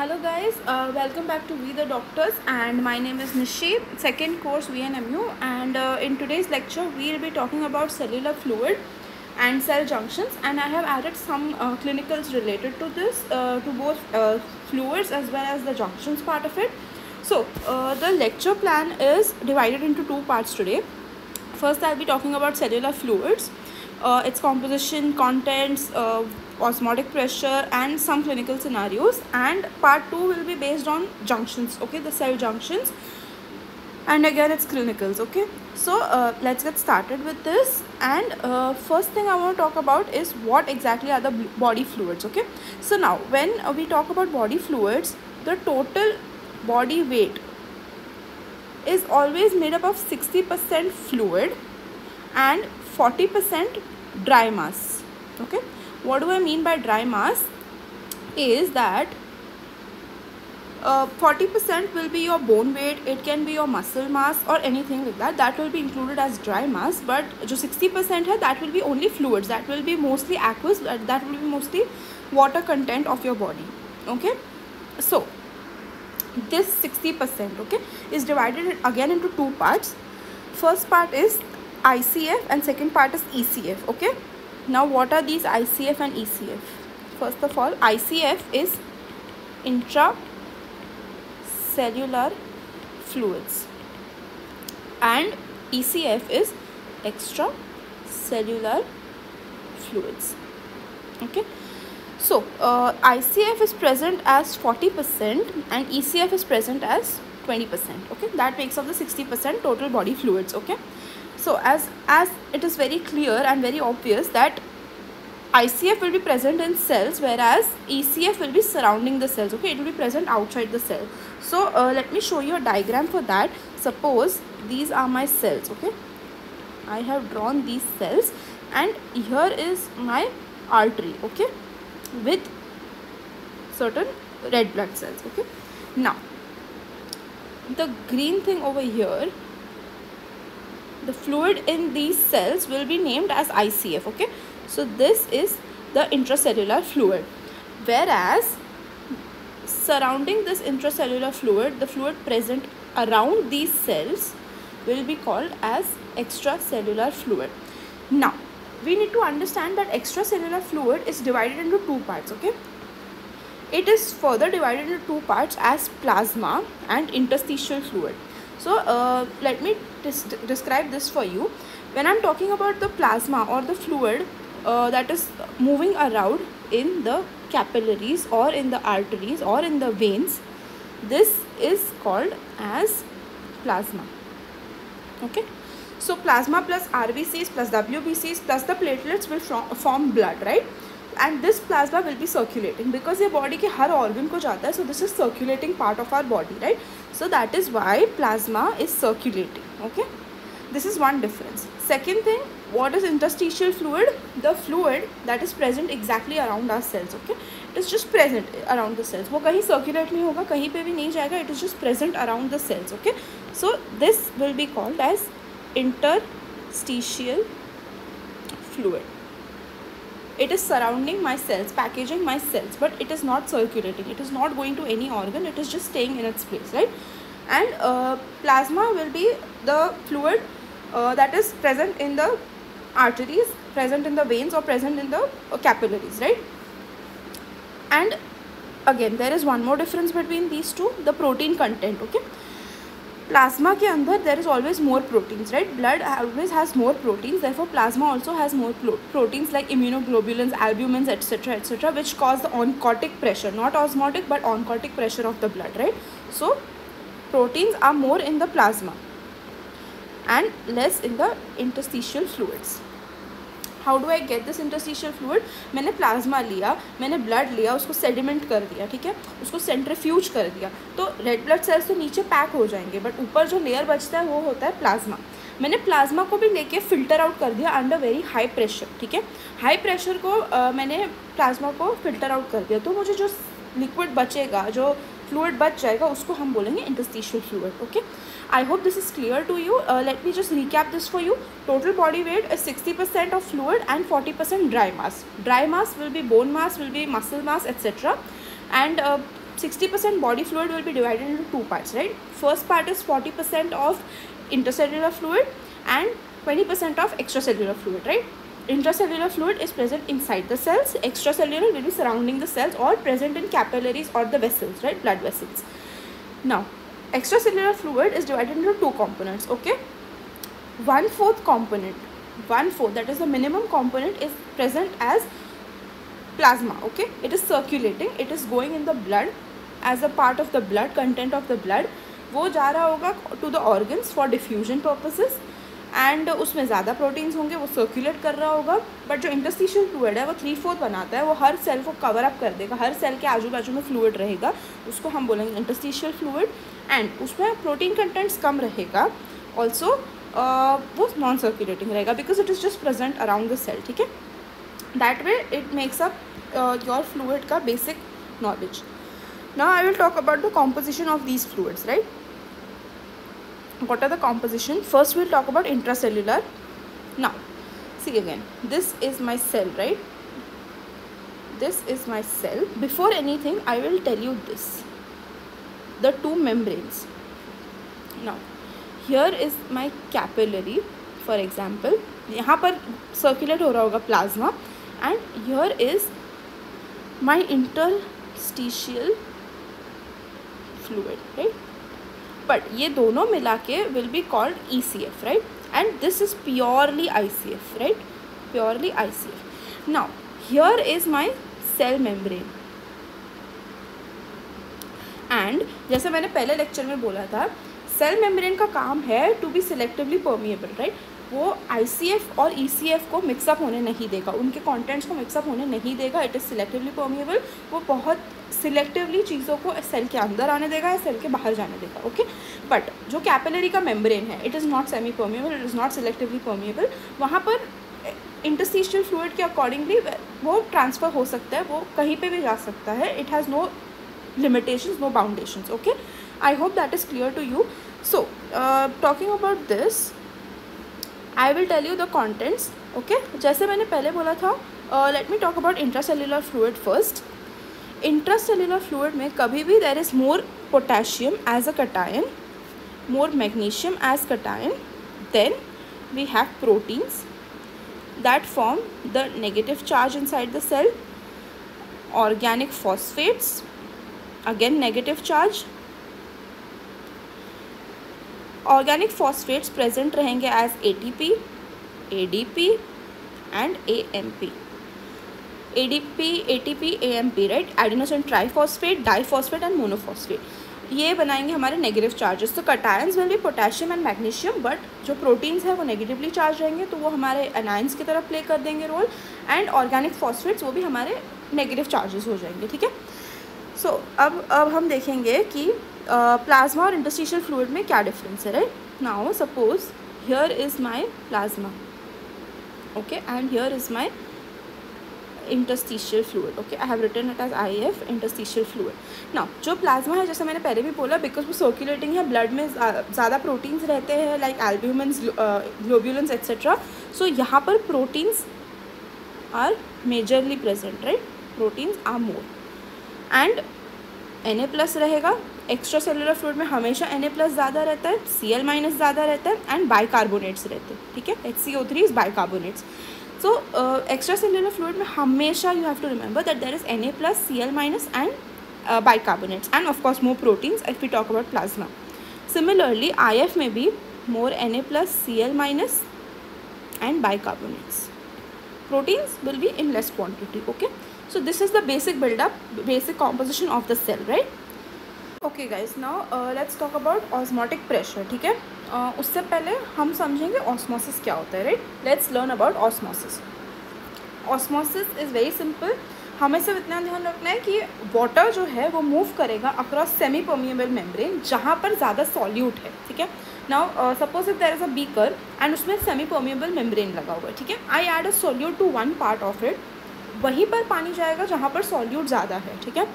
Hello guys, welcome back to We the Doctors, and my name is Nishi, second course VNMU, and in today's lecture we will be talking about cellular fluid and cell junctions, and I have added some clinicals related to this, to both fluids as well as the junctions part of it. So the lecture plan is divided into two parts today. First I'll be talking about cellular fluids, its composition, contents, osmotic pressure and some clinical scenarios, and part 2 will be based on junctions, okay, the cell junctions, and again it's clinicals. Okay, so let's get started with this. And first thing I want to talk about is what exactly are the body fluids. Okay, so now when we talk about body fluids, the total body weight is always made up of 60% fluid and 40% dry mass. Okay, what do I mean by dry mass is that 40% will be your bone weight, it can be your muscle mass or anything like that, that will be included as dry mass. But जो 60% है, that will be only fluids, that will be mostly aqueous, that will be mostly water content of your body. Okay, so this 60%, okay, is divided again into two parts. First part is ICF and second part is ECF. Okay, now what are these ICF and ECF? First of all, ICF is intracellular fluids and ECF is extracellular fluids. Okay, so ICF is present as 40% and ECF is present as 20%. Okay, that makes up the 60% total body fluids. Okay, so as it is very clear and very obvious that ICF will be present in cells, whereas ECF will be surrounding the cells. Okay, it will be present outside the cell. So let me show you a diagram for that. Suppose these are my cells. Okay, I have drawn these cells and here is my artery, okay, with certain red blood cells. Okay, now the green thing over here, the fluid in these cells will be named as ICF. Okay, so this is the intracellular fluid, whereas surrounding this intracellular fluid, the fluid present around these cells will be called as extracellular fluid. Now we need to understand that extracellular fluid is divided into two parts. Okay, it is further divided into two parts as plasma and interstitial fluid. So let me describe this for you. When I'm talking about the plasma or the fluid that is moving around in the capillaries or in the arteries or in the veins, this is called as plasma. Okay, so plasma plus RBCs plus WBCs plus the platelets will form blood, right? And this plasma will be circulating because your body के हर organ को जाता है, so this is circulating part of our body, right? So that is why plasma is circulating. Okay, this is one difference. Second thing, what is interstitial fluid? The fluid that is present exactly around our cells. Okay, it is just present around the cells. वो कहीं circulate नहीं होगा, कहीं पे भी नहीं जाएगा, it is just present around the cells. Okay, so this will be called as interstitial fluid. It is surrounding my cells, packaging my cells, but it is not circulating, it is not going to any organ, it is just staying in its place, right? And plasma will be the fluid that is present in the arteries, present in the veins or present in the capillaries, right? And again there is one more difference between these two, the protein content. Okay, plasma के अंदर there is always more proteins, right? Blood always has more proteins, therefore plasma also has more proteins like immunoglobulins, albumins, etc., which cause the oncotic pressure, not osmotic but oncotic pressure of the blood, right? So proteins are more in the plasma and less in the interstitial fluids. How do I get this interstitial fluid? मैंने plasma लिया, मैंने blood लिया, उसको sediment कर दिया, ठीक है, उसको सेंट्रीफ्यूज कर दिया, तो रेड ब्लड सेल्स तो नीचे पैक हो जाएंगे, बट ऊपर जो लेयर बचता है वो होता है प्लाज्मा. मैंने प्लाज्मा को भी लेके फिल्टर आउट कर दिया अंडर वेरी हाई प्रेशर. ठीक है, हाई प्रेशर को मैंने प्लाज्मा को फिल्टर आउट कर दिया, तो मुझे जो लिक्विड बचेगा, जो फ्लूइड बच जाएगा, उसको हम बोलेंगे interstitial fluid. Okay, I hope this is clear to you. Let me just recap this for you. Total body weight is 60% of fluid and 40% dry mass. Dry mass will be bone mass, will be muscle mass, etc. And 60% body fluid will be divided into two parts, right? First part is 40% of intercellular fluid and 20% of extracellular fluid, right? Intracellular fluid is present inside the cells. Extracellular will be surrounding the cells or present in capillaries or the vessels, right? Blood vessels. Now, extracellular fluid is divided into two components, okay? 1/4 component, 1/4, that is the minimum component, is present as plasma, okay? It is circulating, it is going in the blood as a part of the blood, content of the blood. वो जा रहा होगा to the organs for diffusion purposes and उसमें ज़्यादा proteins होंगे, वो circulate कर रहा होगा. बट जो इंटरस्टिशियल फ्लूइड है वो 3/4 बनाता है, वो हर सेल को कवर अप कर देगा, हर सेल के आजू बाजू में फ्लूइड रहेगा, उसको हम बोलेंगे इंटरस्टिशियल फ्लूइड. एंड उसमें प्रोटीन कंटेंट्स कम रहेगा, ऑल्सो वो नॉन सर्कुलेटिंग रहेगा because it is just present around the cell. ठीक है, that way it makes up your fluid का basic knowledge. Now I will talk about the composition of these fluids, right? What are the composition? First we'll talk about intracellular. Now see again, this is my cell, right? This is my cell. Before anything I will tell you this, the two membranes. Now here is my capillary, for example, यहाँ पर circulate हो रहा होगा plasma, and here is my interstitial fluid, right? But ये दोनों मिला के will be called ECF, right? And this is purely ICF, right? Purely ICF. Now here is my cell membrane, and जैसे मैंने पहले लेक्चर में बोला था, सेल मेम्ब्रेन का काम है to be selectively permeable, right? वो ICF और ECF को मिक्सअप होने नहीं देगा, उनके कंटेंट्स को मिक्सअप होने नहीं देगा. It is selectively permeable. वो बहुत सिलेक्टिवली चीज़ों को सेल के अंदर आने देगा या सेल के बाहर जाने देगा, ओके? बट जो कैपिलरी का मेम्ब्रेन है, it is not semi permeable, it is not selectively permeable. वहाँ पर इंटरस्टिशियल फ्लूइड के अकॉर्डिंगली वो ट्रांसफ़र हो सकता है, वो कहीं पे भी जा सकता है. It has no limitations, no boundations, okay? I hope that is clear to you. So talking about this, I will tell you the contents, okay? जैसे मैंने पहले बोला था, let me talk about intracellular fluid first. Intracellular fluid में कभी भी there is more potassium as a cation, more magnesium as cation, then we have proteins that form the negative charge inside the cell, organic phosphates, again negative charge. Organic phosphates present रहेंगे as ATP, ADP and AMP. ADP, ATP, AMP, right? Adenosine triphosphate, diphosphate and monophosphate. ये बनाएंगे हमारे negative charges. तो cations will be potassium and magnesium, but जो proteins है वो negatively charge रहेंगे, तो वो हमारे एनाइंस की तरफ प्ले कर देंगे रोल. एंड ऑर्गेनिक फॉस्फेट्स वो भी हमारे नेगेटिव चार्जेस हो जाएंगे. ठीक है, सो अब हम देखेंगे कि प्लाज्मा और इंटरस्टिशियल फ्लूइड में क्या डिफरेंस है, right? Now suppose here is my plasma, okay, and here is my interstitial fluid, okay. I have written it as IF, interstitial fluid. Now जो प्लाज्मा है, जैसे मैंने पहले भी बोला, बिकॉज वो सर्कुलेटिंग है, ब्लड में ज़्यादा प्रोटीन्स रहते हैं, like albumins, globulins etcetera. So यहाँ पर proteins are majorly present, right? Proteins are more. And Na+ रहेगा. एक्स्ट्रा सेलुलर फ्लूइड में हमेशा Na+ ज़्यादा रहता है, Cl- ज़्यादा रहता है, एंड बाइकार्बोनेट्स रहते हैं. ठीक है, HCO3 is bicarbonates. So extracellular fluid में हमेशा you have to remember that there is Na+, Cl- and bicarbonates, and of course more proteins if we talk about plasma. Similarly IF में भी more Na+, Cl- and bicarbonates. Proteins will be in less quantity, okay? So this is the basic build-up, basic composition of the cell, right? Okay guys, now let's talk about osmotic pressure. ठीक है, उससे पहले हम समझेंगे osmosis क्या होता है, right? Let's learn about osmosis. Osmosis is very simple. हमें सिर्फ इतना ध्यान रखना है कि वाटर जो है वो मूव करेगा अक्रॉस सेमी परमिएबल मेम्ब्रेन जहाँ पर ज़्यादा सॉल्यूट है. ठीक है, now suppose if there is a beaker and उसमें सेमी परमिएबल मेम्ब्रेन लगा हुआ है. ठीक है, I add a solute to one part of it, वहीं पर पानी जाएगा जहाँ पर सॉल्यूट ज़्यादा है. ठीक है,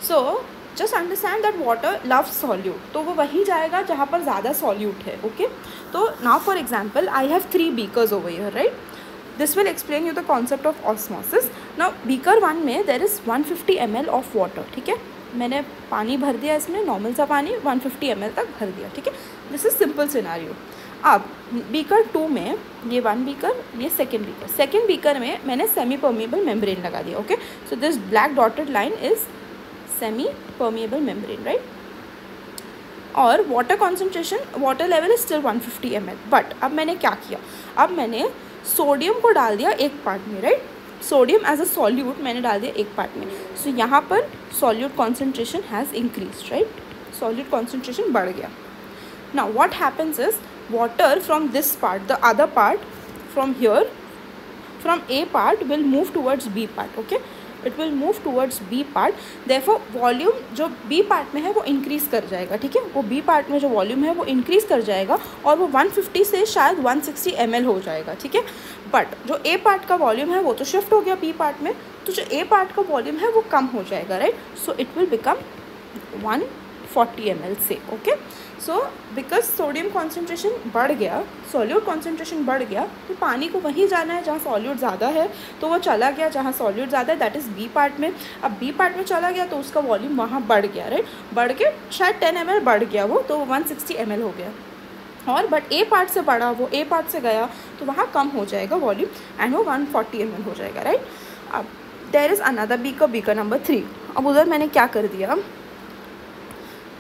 so just understand that water loves solute, तो वो वहीं जाएगा जहाँ पर ज़्यादा सॉल्यूट है. ओके, तो now for example I have 3 beakers over here, right? This will explain you the concept of osmosis. Now beaker 1 में there is 150 ml of water. ठीक है, मैंने पानी भर दिया इसमें, नॉर्मल सा पानी 150 ml तक भर दिया, ठीक है। This is simple scenario. अब बीकर 2 में, ये 1 बीकर, ये सेकेंड बीकर में मैंने सेमी परमिएबल मेम्ब्रेन लगा दिया, okay. So this black dotted line is semi permeable membrane, right. और water concentration, water level is still 150 ml, but अब मैंने क्या किया, अब मैंने सोडियम को डाल दिया एक पार्ट में, right. Sodium as a solute मैंने डाल दिया एक पार्ट में। सो यहाँ पर solute concentration has increase, right, solute concentration बढ़ गया। Now what happens is water from this part, the other part from here, from A part will move towards B part, okay, it will move towards B part, therefore volume जो B part में है वो increase कर जाएगा, ठीक है, वो B part में जो volume है वो increase कर जाएगा और वो 150 से शायद 160 ml हो जाएगा, ठीक है। बट जो A part का volume है वो तो shift हो गया B part में, तो जो A part का volume है वो कम हो जाएगा, right. So it will become 140 ml से, okay. So because sodium concentration बढ़ गया, सॉल्यूट कॉन्सेंट्रेशन बढ़ गया, तो पानी को वहीं जाना है जहाँ सॉल्यूट ज़्यादा है, तो वो चला गया जहाँ सॉल्यूट ज़्यादा है, दैट इज़ बी पार्ट में। अब बी पार्ट में चला गया तो उसका वॉल्यूम वहाँ बढ़ गया, राइट, बढ़ के शायद 10 ml बढ़ गया वो, तो 160 ml हो गया। और बट ए पार्ट से बढ़ा, वो ए पार्ट से गया तो वहाँ कम हो जाएगा वॉल्यूम एंड वो 140 ml हो जाएगा, राइट। अब there is another beaker number 3। अब उधर मैंने क्या कर दिया,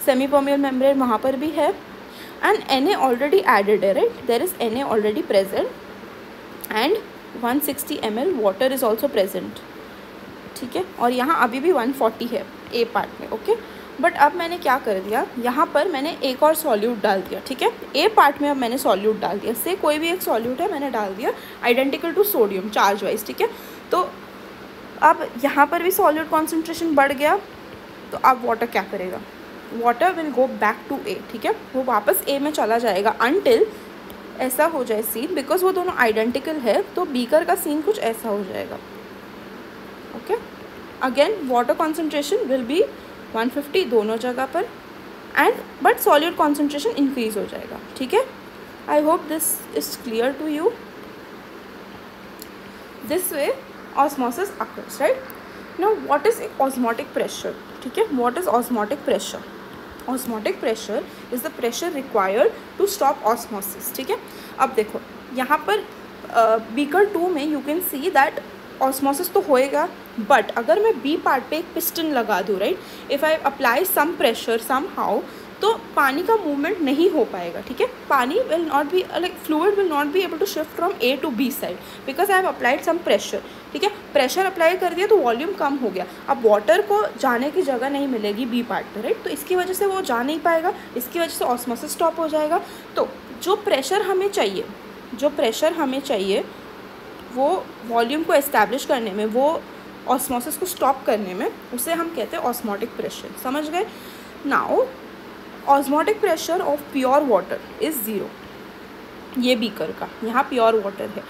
सेमी परमिएबल मेम्ब्रेन वहाँ पर भी है एंड Na ऑलरेडी एडेड है, right, there is Na already present and 160 ml water is also present, ठीक है। और यहाँ अभी भी 140 है ए पार्ट में, ओके। बट अब मैंने क्या कर दिया, यहाँ पर मैंने एक और सॉल्यूट डाल दिया, ठीक है। ए पार्ट में अब मैंने सॉल्यूट डाल दिया, से कोई भी एक सॉल्यूट है मैंने डाल दिया identical to sodium charge wise, ठीक है। तो अब यहाँ पर भी सॉल्यूट कॉन्सेंट्रेशन बढ़ गया, तो अब वाटर क्या करेगा, water will go back to A, ठीक है, वो वापस ए में चला जाएगा अनटिल ऐसा हो जाए सीन, बिकॉज वो दोनों आइडेंटिकल है, तो बीकर का सीन कुछ ऐसा हो जाएगा, okay. Again water concentration will be 150 दोनों जगह पर and but solute concentration increase हो जाएगा, ठीक है। I hope this is clear to you. This way osmosis occurs, right. Now what is osmotic pressure, ठीक है, what is osmotic pressure. Osmotic pressure is the pressure required to stop osmosis, ठीक है। अब देखो यहाँ पर बीकर 2 में you can see that osmosis तो होएगा, बट अगर मैं बी पार्ट पे एक पिस्टन लगा दूँ, right, if I apply some pressure somehow, तो पानी का मूवमेंट नहीं हो पाएगा, ठीक है। पानी will not be like fluid will not be able to shift from A to B side because I have applied some pressure, ठीक है। प्रेशर अप्लाई कर दिया तो वॉल्यूम कम हो गया, अब वाटर को जाने की जगह नहीं मिलेगी बी पार्ट पर, राइट, तो इसकी वजह से वो जा नहीं पाएगा, इसकी वजह से ऑस्मोसिस स्टॉप हो जाएगा। तो जो प्रेशर हमें चाहिए वो वॉल्यूम को एस्टैब्लिश करने में, वो ऑस्मोसिस को स्टॉप करने में, उसे हम कहते हैं ऑस्मोटिक प्रेशर, समझ गए। Now osmotic pressure of pure water is 0, ये बीकर का, यहाँ प्योर वाटर है,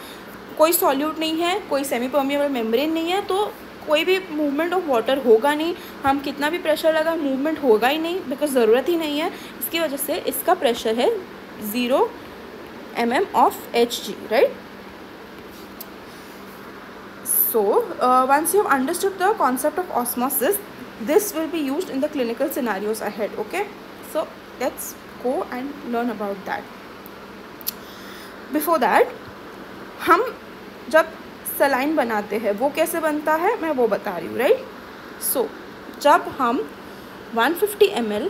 कोई सॉल्यूट नहीं है, कोई सेमी परमिएबल मेम्ब्रेन नहीं है, तो कोई भी मूवमेंट ऑफ वाटर होगा नहीं, हम कितना भी प्रेशर लगा मूवमेंट होगा ही नहीं बिकॉज ज़रूरत ही नहीं है, इसकी वजह से इसका प्रेशर है 0 mm of Hg, right? So once you have understood the concept of osmosis, this will be used in the clinical scenarios ahead, okay? So let's go and learn about that. Before that, हम जब saline बनाते हैं वो कैसे बनता है मैं वो बता रही हूँ, राइट। सो जब हम 150 ml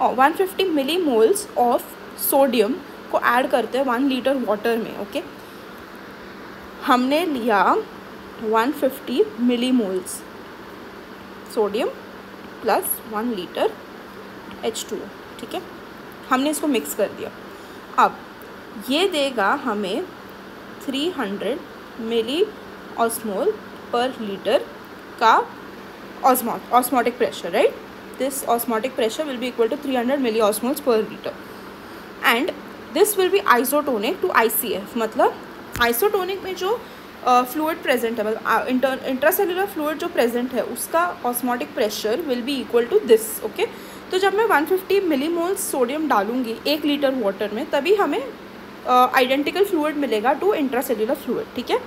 और 150 मिलीमोल्स ऑफ सोडियम को ऐड करते हैं 1 लीटर वाटर में, ओके। हमने लिया 150 millimoles sodium plus 1 litre H2O, ठीक है, हमने इसको मिक्स कर दिया। अब ये देगा हमें 300 मिली ऑस्मोल पर लीटर का osmotic pressure, right. This osmotic pressure will be equal to 300 milli osmoles per litre and this will be isotonic to ICF, मतलब आइसोटोनिक में जो फ्लूइड प्रेजेंट है, मतलब इंट्रासेलुलर फ्लूइड जो प्रेजेंट है उसका osmotic pressure will be equal to this, okay. तो जब मैं 150 मिलीमोल्स सोडियम डालूंगी 1 लीटर वाटर में, तभी हमें आइडेंटिकल फ्लूइड मिलेगा टू इंट्रासेलुलर फ्लूइड, ठीक है।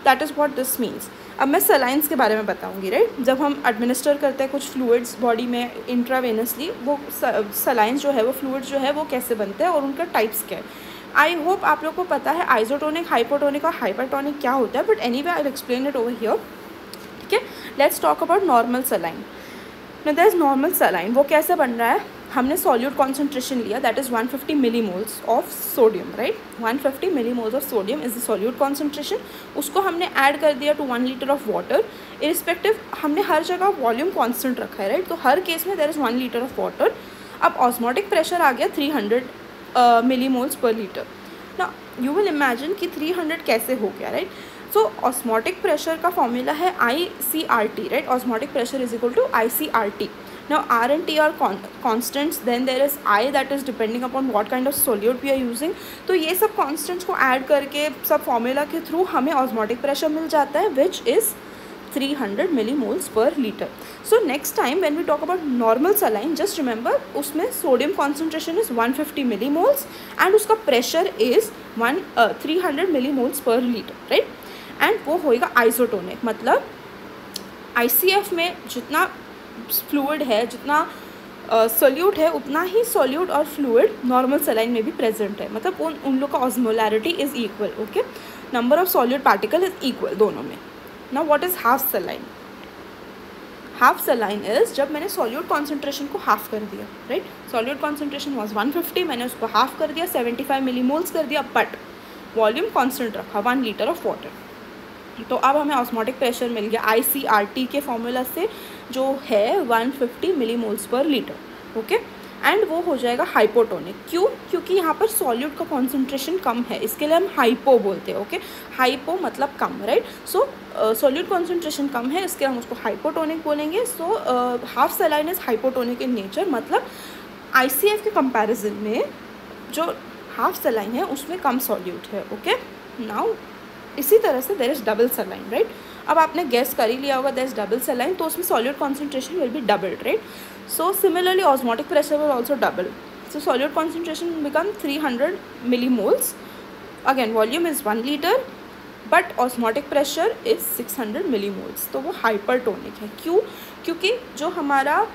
That is what this means. अब मैं सलाइंस के बारे में बताऊंगी, राइट. जब हम एडमिनिस्टर करते हैं कुछ फ्लूइड्स बॉडी में इंट्रावेनसली, वो सलाइंस जो है, वो फ्लूइड्स जो है वो कैसे बनते हैं और उनका टाइप्स क्या है. आई होप आप लोग को पता है आइसोटोनिक, हाइपोटोनिक और हाइपरटोनिक क्या होता है, but anyway I will explain it over here. ठीक है, let's talk about normal saline. Now there is normal saline. वो कैसे बन रहा है, हमने सॉल्यूट कॉन्सेंट्रेशन लिया, that is 150 millimoles of sodium, right. 150 millimoles of sodium is the solute concentration. उसको हमने ऐड कर दिया to 1 litre of water. Irrespective हमने हर जगह वॉल्यूम कॉन्स्टेंट रखा है, राइट. तो हर केस में there is 1 litre of water. अब ऑस्मोटिक प्रेशर आ गया 300 मिलीमोल्स पर लीटर. ना यू विल इमेजिन कि 300 कैसे हो गया, राइट. सो ऑस्मोटिक प्रेशर का फॉर्मूला है ICRT, right. Osmotic pressure is equal to ICRT. Now R and T are constants, then there is I that is depending upon what kind of solute we are using. तो ये सब constants को add करके सब formula के through हमें osmotic pressure मिल जाता है, which is 300 millimoles per liter. So next time when we talk about normal saline, just remember उसमें sodium concentration is 150 millimoles and उसका pressure is 300 millimoles per liter, right? And वो होएगा isotonic, मतलब ICF में जितना fluid है, जितना solute है, उतना ही सोल्यूट और फ्लूइड नॉर्मल सलाइन में भी प्रेजेंट है. मतलब उन लोग का osmolarity is equal. Okay, number of solute particle is equal दोनों में. Now what is half saline. Half saline is जब मैंने सोल्यूट कॉन्सेंट्रेशन को हाफ कर दिया, राइट. सोल्यूट कॉन्सेंट्रेशन वाज 150, मैंने उसको हाफ कर दिया, 75 मिलीमोल्स कर दिया, बट वॉल्यूम कॉन्स्टेंट रखा 1 लीटर ऑफ वाटर. तो अब हमें ऑस्मोटिक प्रेशर मिल गया ICRT के फॉर्मूला से, जो है 150 मिलीमोल्स पर लीटर. ओके, एंड वो हो जाएगा हाइपोटोनिक. क्यों? क्योंकि यहाँ पर सॉल्यूट का कॉन्सेंट्रेशन कम है, इसके लिए हम हाइपो बोलते हैं. ओके, हाइपो मतलब कम, राइट. सो सॉल्यूट कॉन्सेंट्रेशन कम है, इसके हम उसको हाइपोटोनिक बोलेंगे. So half saline is hypotonic in nature, मतलब ICF के कंपैरिजन में जो हाफ सलाइन है उसमें कम सॉल्यूट है. ओके, नाउ इसी तरह से there is double saline, right. अब आपने गेस कर ही लिया होगा देयर इज़ डबल सलाइन, तो उसमें solute concentration will B doubled, right. So similarly osmotic pressure will also double. So solute concentration become 300 millimoles. Again volume is 1 litre, but osmotic pressure is 600 millimoles. तो वो hypertonic है. क्यों? क्योंकि जो हमारा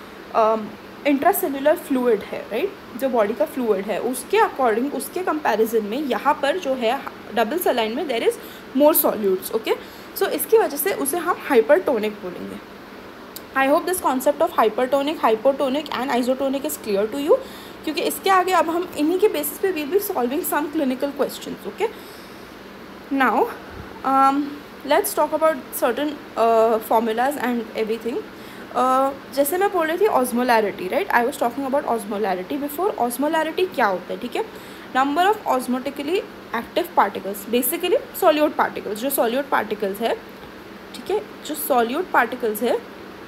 intracellular fluid है, राइट, जो body का फ्लूइड है, उसके अकॉर्डिंग, उसके कंपैरिजन में यहाँ पर जो है डबल सलाइन में there is more solutes. Okay, so इसकी वजह से उसे हम हाइपरटोनिक बोलेंगे. I hope this concept of hypertonic, hypotonic and isotonic is clear to you, क्योंकि इसके आगे अब हम इन्हीं के बेसिस पे will be solving some clinical questions. Okay, now let's talk about certain formulas and everything. जैसे मैं बोल रही थी osmolarity, right. I was talking about osmolarity before. Osmolarity क्या होता है? ठीक है, number of osmotically active particles, basically solute particles. जो सॉल्यूट पार्टिकल्स है, ठीक है, जो सॉल्यूट पार्टिकल्स है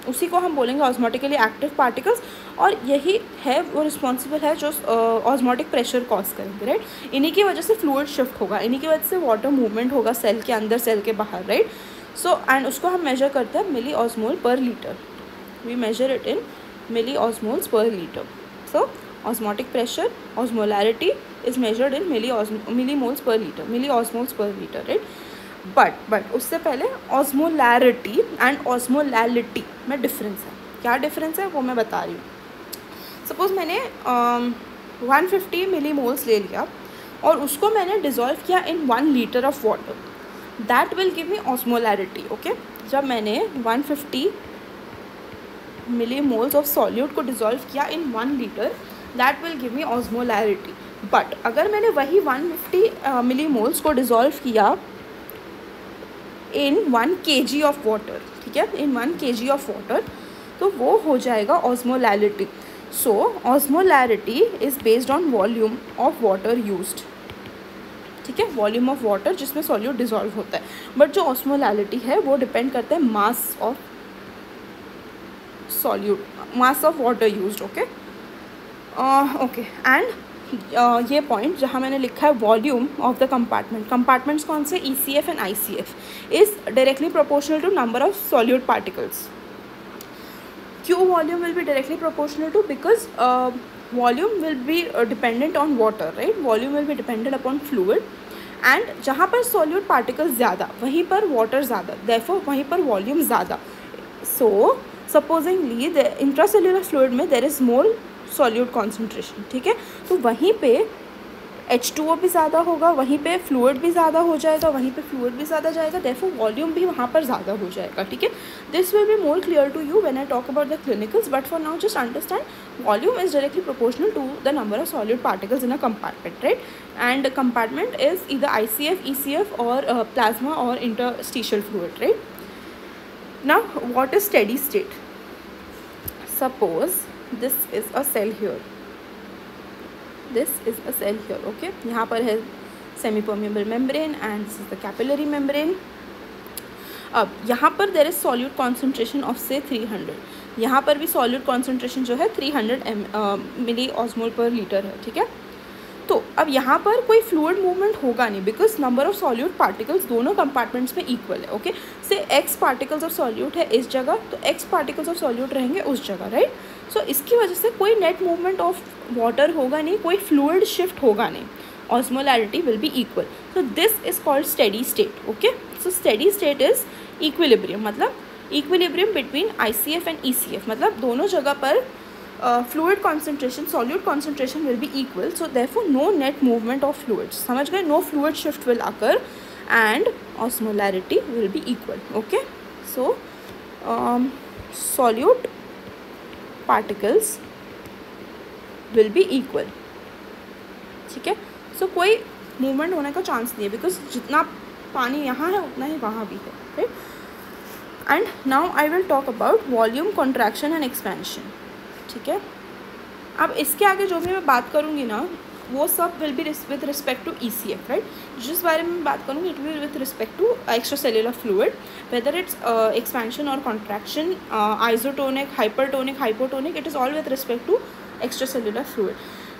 उसी को हम बोलेंगे ऑस्मोटिकली एक्टिव पार्टिकल्स, और यही है वो रिस्पॉन्सिबल है जो ऑस्मोटिक प्रेशर कॉज करेंगे, राइट. इन्हीं की वजह से फ्लूइड शिफ्ट होगा, इन्हीं की वजह से वाटर मूवमेंट होगा सेल के अंदर, सेल के बाहर, राइट. सो एंड उसको हम मेजर करते हैं मिली osmole per litre. We measure it in milliosmoles per liter. So osmotic pressure, osmolarity is measured in millimoles per liter, milliosmoles per liter, right. But उससे पहले osmolarity and osmolality में difference है. क्या difference है वो मैं बता रही हूँ. सपोज मैंने 150 मिलीमोल्स ले लिया और उसको मैंने डिज़ोल्व किया इन 1 litre of water. That will give me osmolarity. Okay, जब मैंने 150 मिलीमोल्स ऑफ सॉल्यूट को डिज़ोल्व किया इन 1 litre, that will give me osmolarity. But अगर मैंने वही 150 मिलीमोल्स को डिज़ोल्व किया इन 1 kg ऑफ वाटर, ठीक है, इन 1 kg ऑफ वाटर, तो वो हो जाएगा osmolarity. So osmolarity is based on volume of water used. ठीक है, वॉल्यूम ऑफ वाटर जिसमें सॉल्यूट डिज़ोल्व होता है. बट जो ऑस्मोलैरिटी है वो डिपेंड करता है mass of solute, mass of water used. Okay, okay, and ये पॉइंट जहाँ मैंने लिखा है volume of the compartment, compartments कौन से? ECF and ICF is directly proportional to number of solute particles. क्यों volume will be directly proportional to? Because volume will be dependent on water, right. Volume will be dependent upon fluid, and जहाँ पर solute particles ज़्यादा वहीं पर water ज़्यादा, therefore वहीं पर volume ज़्यादा. So supposingly the intracellular fluid में there is more solute concentration. ठीक है, तो वहीं पे H2O भी ज़्यादा होगा, वहीं पे फ्लूइड भी ज़्यादा हो जाएगा, वहीं पे फ्लूइड भी ज़्यादा जाएगा, देयरफॉर वॉल्यूम भी वहाँ पर ज़्यादा हो जाएगा. ठीक है, this will be more clear to you when I talk about the clinicals, but for now just understand volume is directly proportional to the number of solid particles in a compartment, right. And compartment is either ICF, ECF और plasma और interstitial fluid, right. Now what is steady state? Suppose this is a cell here, this is a cell here. Okay, यहाँ पर है semi permeable membrane and this is the capillary membrane. अब यहाँ पर there is solute concentration of से 300. यहाँ पर भी सॉल्यूट कॉन्सेंट्रेशन जो है 300 मिली ऑस्मोल पर लीटर है. ठीक है, तो अब यहाँ पर कोई फ्लूइड मूवमेंट होगा नहीं because number of solute particles दोनों कंपार्टमेंट्स में इक्वल है. ओके, से x पार्टिकल्स ऑफ सॉल्यूट है इस जगह, तो x पार्टिकल्स ऑफ सॉल्यूट रहेंगे उस जगह, राइट. सो इसकी वजह से कोई नेट मूवमेंट ऑफ वाटर होगा नहीं, कोई फ्लूइड शिफ्ट होगा नहीं, osmolarity will be equal. So this is called steady state. Okay, so steady state is equilibrium, मतलब equilibrium between ICF and ECF, मतलब दोनों जगह पर fluid concentration, solute concentration will be equal, so therefore no net movement of fluids. समझ गए? No fluid shift will occur and osmolarity will be equal. Okay, so solute particles will be equal. ठीक है, so कोई movement होने का chance नहीं है because जितना पानी यहाँ है उतना ही वहाँ भी है, right. And now I will talk about volume contraction and expansion. ठीक है, अब इसके आगे जो भी मैं बात करूँगी ना वो सब will be with respect to ECF, right. जिस बारे में बात करूँगी it will with respect to extra cellular fluid, whether its expansion और contraction, isotonic, hypertonic, hypotonic, it is all with respect to extra cellular fluid.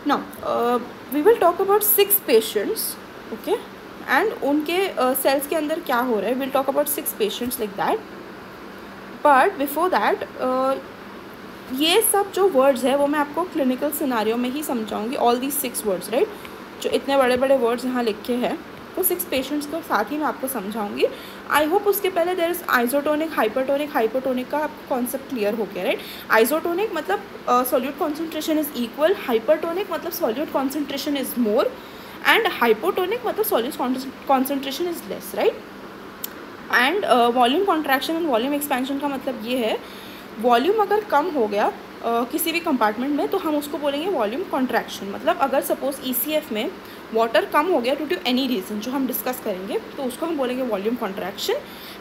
Now we will talk about 6 patients. Okay, and उनके cells के अंदर क्या हो रहा है, will talk about 6 patients like that. But before that ये सब जो वर्ड्स है वो मैं आपको क्लिनिकल सिनारियो में ही समझाऊंगी, ऑल दीज 6 वर्ड्स, राइट. जो इतने बड़े बड़े वर्ड्स यहाँ लिखे हैं वो 6 पेशेंट्स के साथ ही मैं आपको समझाऊंगी. आई होप उसके पहले there is isotonic, hypertonic, hypotonic का आपको कॉन्सेप्ट क्लियर हो गया, राइट. आइसोटोनिक मतलब solute concentration is equal, hypertonic मतलब solute concentration is more, and hypotonic मतलब solute concentration is less, right. And volume contraction and volume expansion का मतलब ये है, वॉल्यूम अगर कम हो गया किसी भी कंपार्टमेंट में तो हम उसको बोलेंगे वॉल्यूम कॉन्ट्रैक्शन. मतलब अगर सपोज ECF में वाटर कम हो गया ड्यू टू एनी रीज़न जो हम डिस्कस करेंगे तो उसको हम बोलेंगे वॉल्यूम कॉन्ट्रैक्शन.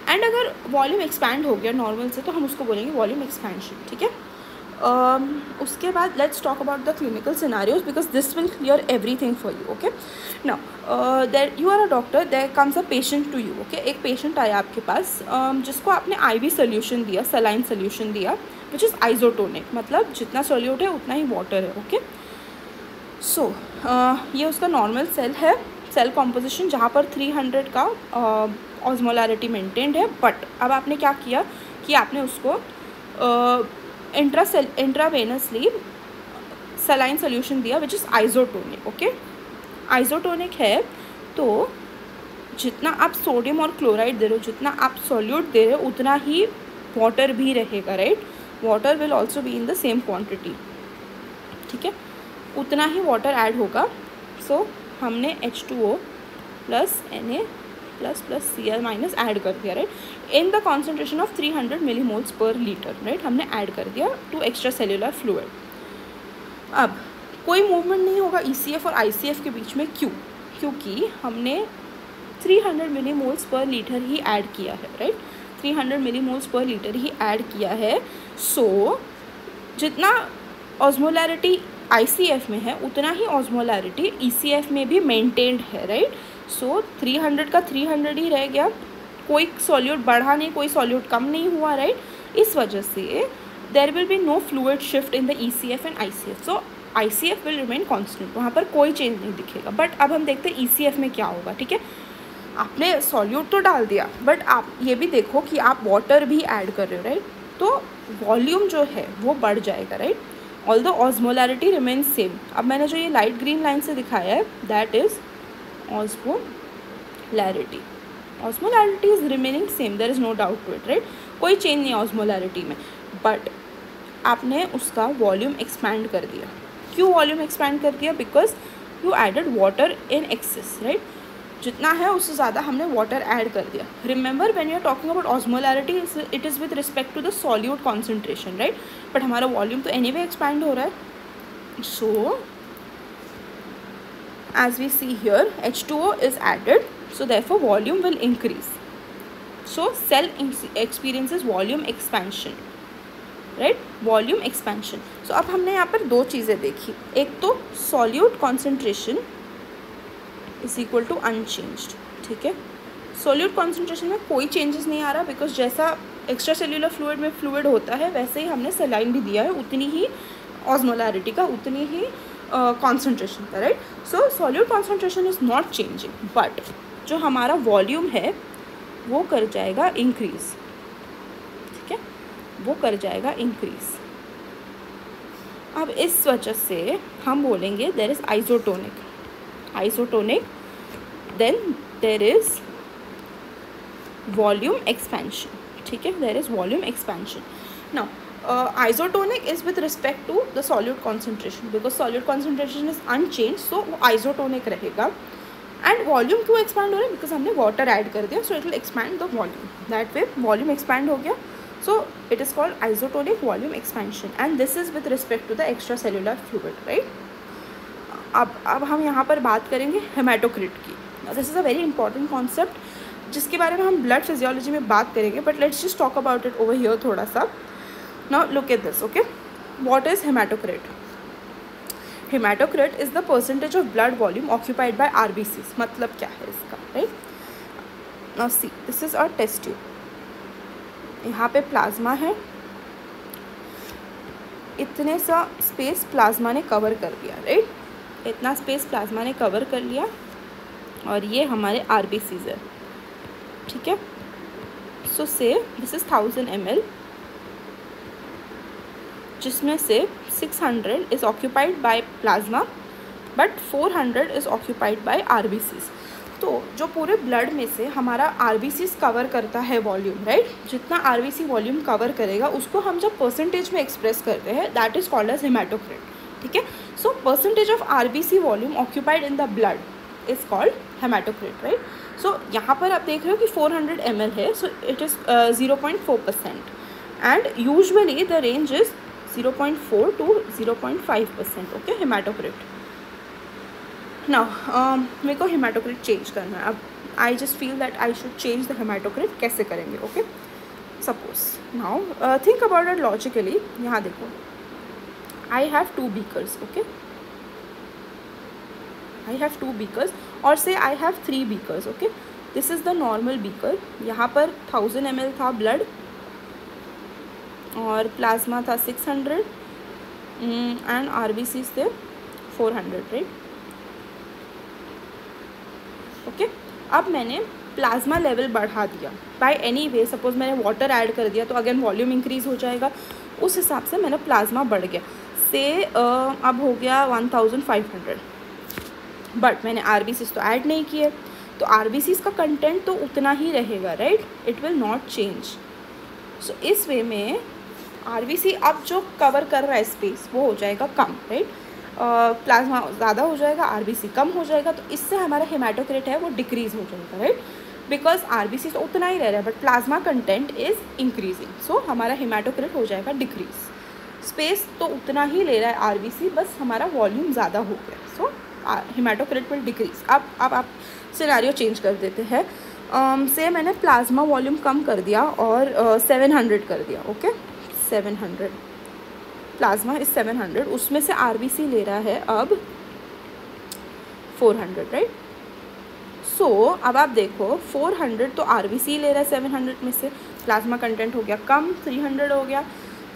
एंड अगर वॉल्यूम एक्सपैंड हो गया नॉर्मल से तो हम उसको बोलेंगे वॉल्यूम एक्सपेंशन. ठीक है, उसके बाद let's talk about the clinical scenarios because this will clear everything for you. Okay, now there you are a doctor, there comes a patient to you. Okay, एक पेशेंट आया आपके पास जिसको आपने IV सोल्यूशन दिया, सलाइन सोल्यूशन दिया which is isotonic, मतलब जितना सोल्यूट है उतना ही वाटर है. ओके, सो ये उसका नॉर्मल सेल है, सेल कॉम्पोजिशन जहाँ पर 300 का ऑस्मोलैरिटी मेंटेन्ड है. बट अब आपने क्या किया कि आपने उसको इंट्रावेनसली सलाइन सोल्यूशन दिया which is isotonic. Okay, isotonic है तो जितना आप सोडियम और क्लोराइड दे रहे हो, जितना आप सॉल्यूट दे रहे हो उतना ही वाटर भी रहेगा, right. Water will also be in the same quantity. ठीक है, उतना ही वाटर ऐड होगा. सो हमने H2O plus Na plus Cl minus add कर दिया, right, in the concentration of 300 millimoles पर लीटर, राइट. हमने ऐड कर दिया टू एक्स्ट्रा सेल्युलर फ्लूइड. अब कोई मूवमेंट नहीं होगा ECF और ICF के बीच में. क्यों? क्योंकि हमने 300 मिलीमोल्स पर लीटर ही ऐड किया है, राइट. 300 मिलीमोल्स पर लीटर ही ऐड किया है. सो जितना ऑस्मोलैरिटी ICF में है उतना ही ऑस्मोलैरिटी ECF में भी मेंटेन्ड है, राइट. सो 300 का 300 ही रह गया, कोई सॉल्यूट बढ़ा नहीं, कोई सॉल्यूट कम नहीं हुआ, राइट. इस वजह से there will be no fluid shift in the ECF and ICF. So ICF will remain constant, वहाँ पर कोई चेंज नहीं दिखेगा. बट अब हम देखते हैं ECF में क्या होगा. ठीक है, आपने सॉल्यूट तो डाल दिया बट आप ये भी देखो कि आप वाटर भी ऐड कर रहे हो, राइट. तो वॉल्यूम जो है वो बढ़ जाएगा, right. Although osmolarity remains same. अब मैंने जो ये लाइट ग्रीन लाइन से दिखाया है that is osmo osmolarity. Osmolarity is remaining same, there is no doubt to it, right. कोई चेंज नहीं है ऑस्मोलैरिटी में, बट आपने उसका वॉल्यूम एक्सपैंड कर दिया. क्यों वॉल्यूम एक्सपैंड कर दिया? Because you added water in excess, right. जितना है उससे ज़्यादा हमने वाटर ऐड कर दिया. Remember when you are talking about osmolarity it is with respect to the solute concentration, right. But हमारा वॉल्यूम तो एनीवे एक्सपैंड हो रहा है. सो as we see here H2O is added, so therefore volume will increase. So cell experiences volume expansion, right, volume expansion. so अब हमने यहाँ पर दो चीज़ें देखी. एक तो solute concentration is equal to unchanged, ठीक है. solute concentration में कोई changes नहीं आ रहा, because जैसा एक्स्ट्रा सेल्यूलर फ्लूइड में फ्लूइड होता है वैसे ही हमने सेलाइन भी दिया है, उतनी ही ऑस्मोलैरिटी का, उतनी ही कॉन्सेंट्रेशन का, right. So solute concentration is not changing, but जो हमारा वॉल्यूम है वो कर जाएगा इंक्रीज, ठीक है, वो कर जाएगा इंक्रीज. अब इस वजह से हम बोलेंगे there is isotonic, isotonic, then there is volume expansion, ठीक है, there is volume expansion. Now isotonic is with respect to the solute concentration, because solute concentration is unchanged, so वो isotonic रहेगा. and volume क्यों expand हो रहा है? because हमने water add कर दिया, so it will expand the volume. that way volume expand हो गया, so it is called isotonic volume expansion, and this is with respect to the extracellular fluid, right. अब हम यहाँ पर बात करेंगे हेमाटोक्रिट की. This is a very important concept जिसके बारे में हम ब्लड फिजियोलॉजी में बात करेंगे, but let's just talk about it over here थोड़ा सा. Now look at this, okay. What is hematocrit? Hematocrit is the percentage of blood volume occupied by RBCs. मतलब क्या है इसका, right? Now see, this is our test tube. यहाँ पे plasma है, इतने सा स्पेस प्लाज्मा ने कवर कर लिया, राइट. इतना स्पेस प्लाज्मा ने कवर कर लिया, और ये हमारे RBCs है, ठीक है. सो से दिस इज़ 1000 ml, जिसमें से 600 is occupied by plasma, but 400 is occupied by RBCs. तो जो पूरे ब्लड में से हमारा RBCs कवर करता है वॉल्यूम, राइट, जितना RBC वॉल्यूम कवर करेगा उसको हम जब परसेंटेज में एक्सप्रेस करते हैं, that is called as hematocrit, ठीक है. So percentage of RBC volume occupied in the blood is called hematocrit, right. So यहाँ पर आप देख रहे हो कि 400 ml है, so it is 0.4%, and usually the range is 0.4 to 0.5%, okay, haematocrit. Now मेरे को हेमाटोक्रिट चेंज करना है. अब I just feel that I should change the haematocrit. कैसे करेंगे? Okay, suppose now think about it logically. यहाँ देखो, I have 2 beakers, okay, I have 2 beakers, और से I have 3 beakers, okay. This is the normal beaker. यहाँ पर 1000 ml था blood, और प्लाज्मा था 600, एंड RBCs थे 400, राइट. ओके, अब मैंने प्लाज्मा लेवल बढ़ा दिया बाय एनी वे. सपोज मैंने वाटर ऐड कर दिया तो अगेन वॉल्यूम इंक्रीज हो जाएगा. उस हिसाब से मैंने प्लाज्मा बढ़ गया. से अब हो गया 1500, बट मैंने RBCs तो ऐड नहीं किए, तो RBCs का कंटेंट तो उतना ही रहेगा, right. It will not change. So इस वे में RBC अब जो कवर कर रहा है स्पेस वो हो जाएगा कम, राइट. प्लाज्मा ज़्यादा हो जाएगा, RBC कम हो जाएगा, तो इससे हमारा हेमाटोक्रिट है वो डिक्रीज़ हो जाएगा, राइट. बिकॉज RBC तो उतना ही रह रहा है, but plasma content is increasing, so हमारा हेमाटोक्रिट हो जाएगा डिक्रीज. स्पेस तो उतना ही ले रहा है RBC, बस हमारा वॉल्यूम ज़्यादा हो गया, सो हेमाटोक्रिट विल डिक्रीज. अब आप सिनेरियो चेंज कर देते हैं. से मैंने प्लाज्मा वॉल्यूम कम कर दिया और 700 कर दिया, ओके. 700 प्लाज्मा इज 700, उसमें से RBC ले रहा है अब 400, राइट. सो अब आप देखो 400 तो RBC ले रहा है 700 में से, प्लाज्मा कंटेंट हो गया कम, 300 हो गया.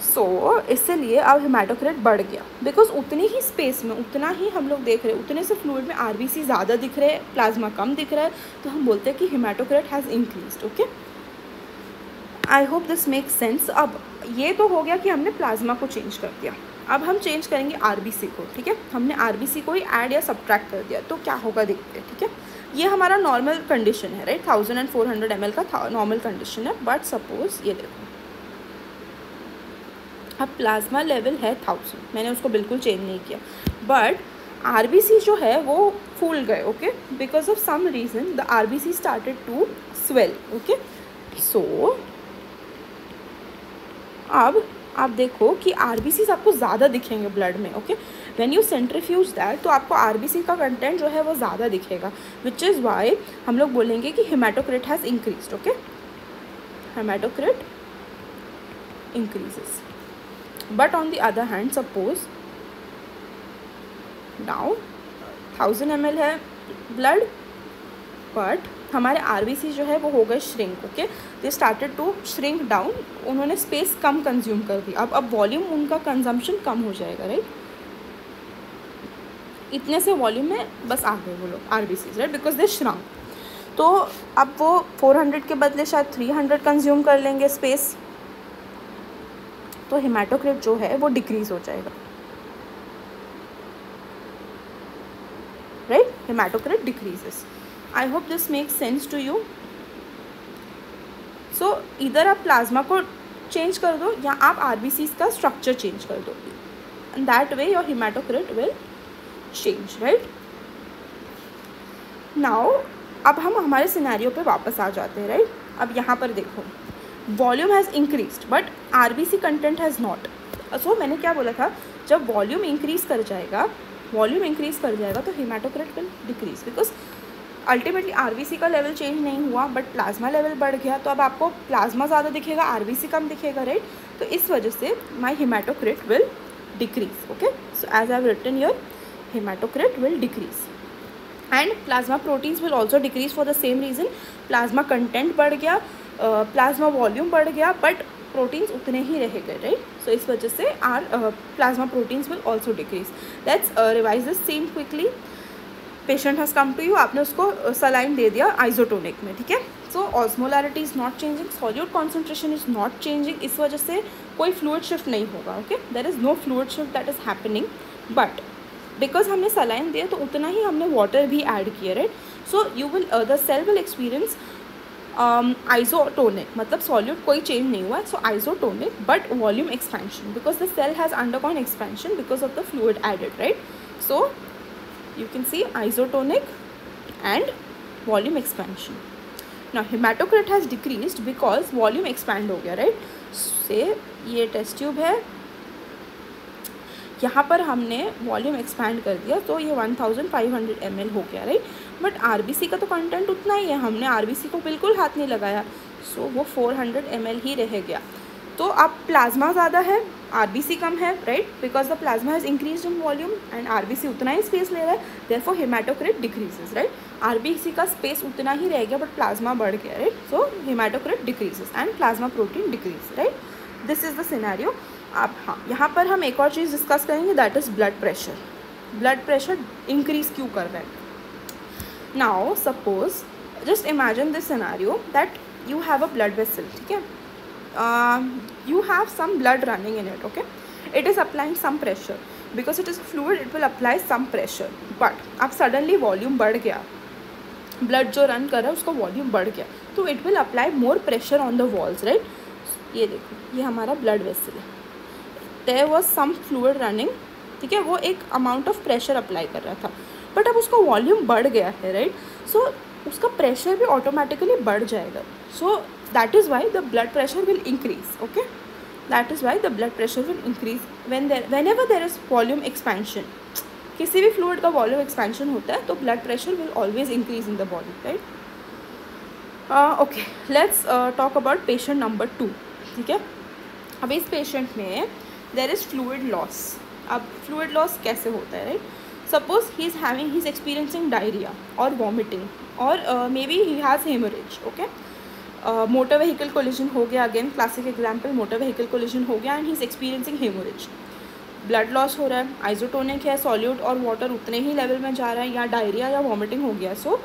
सो इसलिए अब हेमाटोक्रिट बढ़ गया, बिकॉज उतनी ही स्पेस में उतना ही हम लोग देख रहे हैं, उतने से फ्लूइड में RBC ज़्यादा दिख रहे हैं, प्लाज्मा कम दिख रहा है, तो हम बोलते हैं कि haematocrit has increased, okay. I hope this makes sense. अब ये तो हो गया कि हमने प्लाज्मा को चेंज कर दिया. अब हम चेंज करेंगे RBC को, ठीक है. हमने RBC को ही ऐड या सब्ट्रैक्ट कर दिया, तो क्या होगा देखते हैं, ठीक है. ये हमारा नॉर्मल कंडीशन है, राइट, 1400 ml का नॉर्मल कंडीशन है. बट सपोज ये देखो, अब प्लाज्मा लेवल है 1000, मैंने उसको बिल्कुल चेंज नहीं किया, बट आरबीसी जो है वो फूल गए, okay, because of some reason the RBC started to swell, okay. So अब आप देखो कि आरबीसी आपको ज़्यादा दिखेंगे ब्लड में, okay. When you centrifuge that, तो आपको आरबीसी का कंटेंट जो है वो ज़्यादा दिखेगा, विच इज़ वाई हम लोग बोलेंगे कि haematocrit has increased, okay. Haematocrit increases. But on the other hand, suppose now 1000 ml है ब्लड, बट हमारे आरबीसी जो है वो हो गए shrink, okay. They started to shrink down, उन्होंने स्पेस कम कंज्यूम कर दी. अब वॉल्यूम उनका कंजम्पशन कम हो जाएगा, राइट. इतने से वॉल्यूम में बस आ गए वो लोग RBC, right, because they shrunk. तो अब वो 400 के बदले शायद 300 कंज्यूम कर लेंगे स्पेस, तो हेमाटोक्रिट जो है वो डिक्रीज हो जाएगा, right. Hematocrit decreases. I hope this makes sense to you. So इधर आप प्लाज्मा को चेंज कर दो या आप आरबीसी का स्ट्रक्चर चेंज कर दो, and that way your haematocrit will change, right. Now अब हम हमारे सिनेरियो पे वापस आ जाते हैं, राइट. अब यहाँ पर देखो, volume has increased but RBC content has not. So मैंने क्या बोला था, जब वॉल्यूम इंक्रीज कर जाएगा तो haematocrit will decrease, because ultimately RBC का लेवल चेंज नहीं हुआ बट प्लाज्मा लेवल बढ़ गया, तो अब आपको प्लाज्मा ज़्यादा दिखेगा, आरबीसी कम दिखेगा, राइट. तो इस वजह से my hematocrit will decrease, okay. So as I have written here, hematocrit will decrease and plasma proteins will also decrease for the same reason. plasma content बढ़ गया, plasma volume बढ़ गया, but proteins उतने ही रह गए, right. so इस वजह से our plasma proteins will also decrease. let's revise this same quickly. Patient has come to you, आपने उसको सलाइन दे दिया आइसोटोनिक में, ठीक है. So osmolarity is not changing, solute concentration is not changing, इस वजह से कोई फ्लूइड शिफ्ट नहीं होगा, okay. There is no fluid shift that is happening, but because हमने सलाइन दिया तो उतना ही हमने वाटर भी ऐड किया, right. So you will the cell will experience isotonic, मतलब सॉल्यूट कोई चेंज नहीं हुआ है, so isotonic but volume expansion, because the cell has undergone expansion because of the fluid added, right. So you can see isotonic and volume expansion. Now hematocrit has decreased because volume expand हो गया, right. से ये test tube है, यहाँ पर हमने volume expand कर दिया तो ये 1500 ml हो गया, राइट. बट आरबीसी का तो कंटेंट उतना ही है, हमने आरबीसी को बिल्कुल हाथ नहीं लगाया, सो वो 400 ml ही रह गया. तो अब प्लाज्मा ज़्यादा है, आरबीसी कम है, right, because the plasma has increase in volume and RBC उतना ही स्पेस ले रहा है, therefore haematocrit decreases, right. RBC का स्पेस उतना ही रह गया बट प्लाज्मा बढ़ गया, right. So haematocrit decreases and plasma protein decrease, right. This is the scenario. अब हाँ, यहाँ पर हम एक और चीज़ डिस्कस करेंगे, that is blood pressure. Blood pressure increase क्यों कर रहा है. Now suppose just imagine this scenario that you have a blood vessel, ठीक है. You have some blood running in it, okay. It is applying some pressure because it is a fluid, it will apply some pressure, but अब suddenly volume बढ़ गया, blood जो run कर रहा है उसका volume बढ़ गया, तो it will apply more pressure on the walls, right. ये देखो, ये हमारा blood vessel है, there was some fluid running, ठीक है, वो एक amount of pressure apply कर रहा था, but अब उसका volume बढ़ गया है, right. so उसका pressure भी automatically बढ़ जाएगा, so that is why the blood pressure will increase, okay. that is why the blood pressure will increase whenever there is volume expansion. किसी भी fluid का volume expansion होता है तो blood pressure will always increase in the body, right. Okay, let's talk about patient number 2, ठीक है. अब इस patient में there is fluid loss. अब fluid loss कैसे होता है, right. suppose he is experiencing diarrhea or vomiting or maybe he has hemorrhage, okay. Motor vehicle collision हो गया, again classic example, motor vehicle collision हो गया and he is experiencing haemorrhage. Blood loss हो रहा है, आइसोटोनिक है, solute और water उतने ही लेवल में जा रहा है, या डायरिया या वॉमिटिंग हो गया, so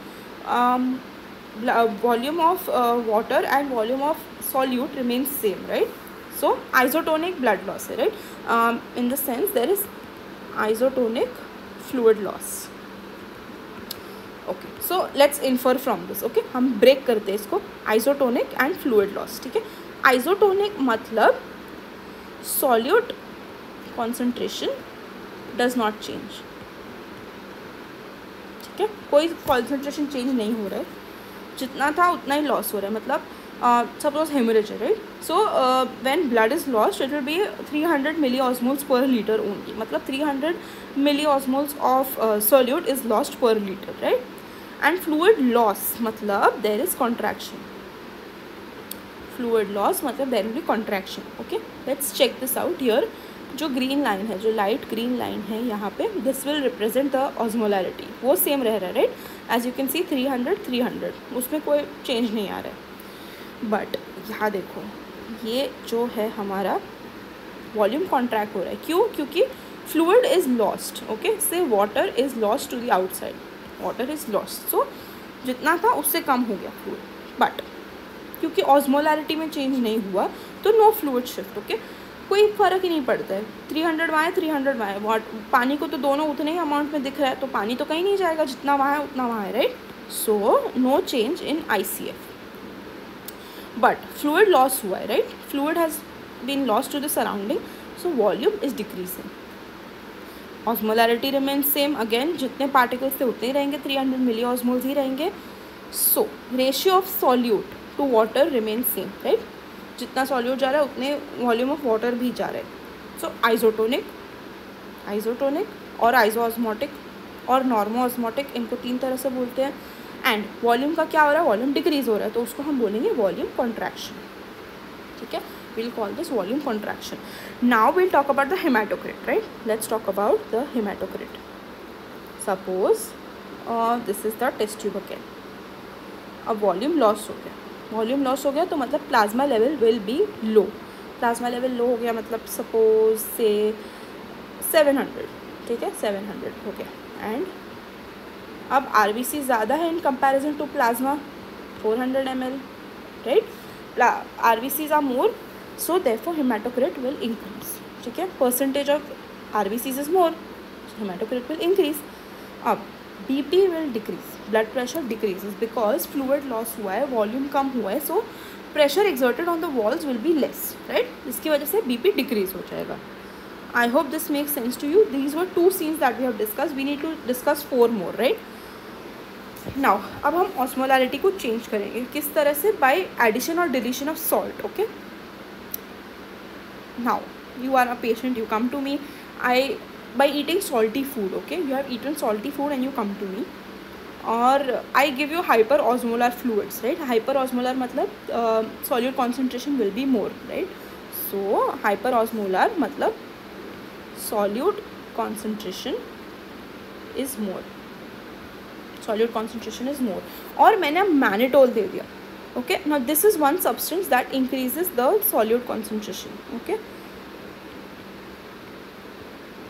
volume of water and volume of solute remains same, right. So isotonic blood loss है, right. In the sense there is isotonic fluid loss, okay, so let's infer from this. Okay, हम break करते हैं इसको, isotonic and fluid loss. ठीक है, isotonic मतलब solute concentration does not change. ठीक है, कोई कॉन्सेंट्रेशन चेंज नहीं हो रहा है, जितना था उतना ही लॉस हो रहा है. मतलब सपोज हेमरेज है, right. So when blood is lost it will be 300 milli osmoles per litre only. मतलब 300 मिली osmoles of solute is lost per litre, right. And fluid loss मतलब there is contraction. Fluid loss मतलब there will be contraction. Okay, let's check this out here. जो green line है, जो light green line है यहाँ पे, this will represent the osmolarity. वो same रह रहा है, right. As you can see 300, उसमें कोई चेंज नहीं आ रहा है. बट यहाँ देखो, ये जो है हमारा वॉल्यूम कॉन्ट्रैक्ट हो रहा है. क्यों? क्योंकि fluid is lost. Okay, say water is lost to the outside. Water is lost, so जितना था उससे कम हो गया फ्लूइड. बट क्योंकि ऑस्मोलैरिटी में चेंज नहीं हुआ तो नो फ्लूइड शिफ्ट. ओके, कोई फ़र्क ही नहीं पड़ता है. 300 वहाँ है, 300 वहाँ है. पानी को तो दोनों उतने ही अमाउंट में दिख रहा है, तो पानी तो कहीं नहीं जाएगा. जितना वहाँ है उतना वहाँ है, right. So no change in ICF. But fluid loss हुआ है, right. Fluid has been lost to the surrounding, so volume is decreasing. Osmolarity remains same. Again जितने पार्टिकल्स थे उतने ही रहेंगे, 300 मिली ऑस्मोल्स ही रहेंगे. So ratio of solute to water remains same, right. जितना सॉल्यूट जा रहा है उतने वॉल्यूम ऑफ वाटर भी जा रहा है. सो आइसोटोनिक और आइसोऑस्मोटिक और नॉर्मोऑस्मोटिक, इनको 3 तरह से बोलते हैं. एंड वॉल्यूम का क्या हो रहा है? वॉल्यूम डिक्रीज हो रहा है, तो उसको हम बोलेंगे वॉल्यूम कॉन्ट्रैक्शन. ठीक है, we'll call this volume contraction. Now we'll talk about the hematocrit, right? Let's talk about the hematocrit. Suppose this is the test tube again. अब वॉल्यूम लॉस हो गया. वॉल्यूम लॉस हो गया तो मतलब plasma level will be low. Plasma level low हो गया मतलब सपोज से 700. ठीक है, 700 हो गया. एंड अब RBC ज़्यादा है in comparison to plasma, 400 ml, right. RBCs are more, so therefore hematocrit will increase. ठीक है, percentage of RBCs is more, so hematocrit will increase. अब BP will decrease, blood pressure decreases because fluid loss हुआ है, volume कम हुआ है, so pressure exerted on the walls will be less, right. इसकी वजह से BP decrease हो जाएगा. I hope this makes sense to you. These were 2 scenes that we have discussed. We need to discuss 4 more, right. Now अब हम osmolarity को change करेंगे. किस तरह से? बाय एडिशन और deletion of salt. Okay, now you are a patient, you come to me. I by eating salty food. Okay, you have eaten salty food and you come to me, और I give you hyper osmolar fluids, right. Hyper osmolar मतलब solute concentration will be more, right. So hyper osmolar मतलब solute concentration is more. Solute concentration is मोर. और मैंने mannitol दे दिया. Okay, now this is one substance that increases the solute concentration. Okay,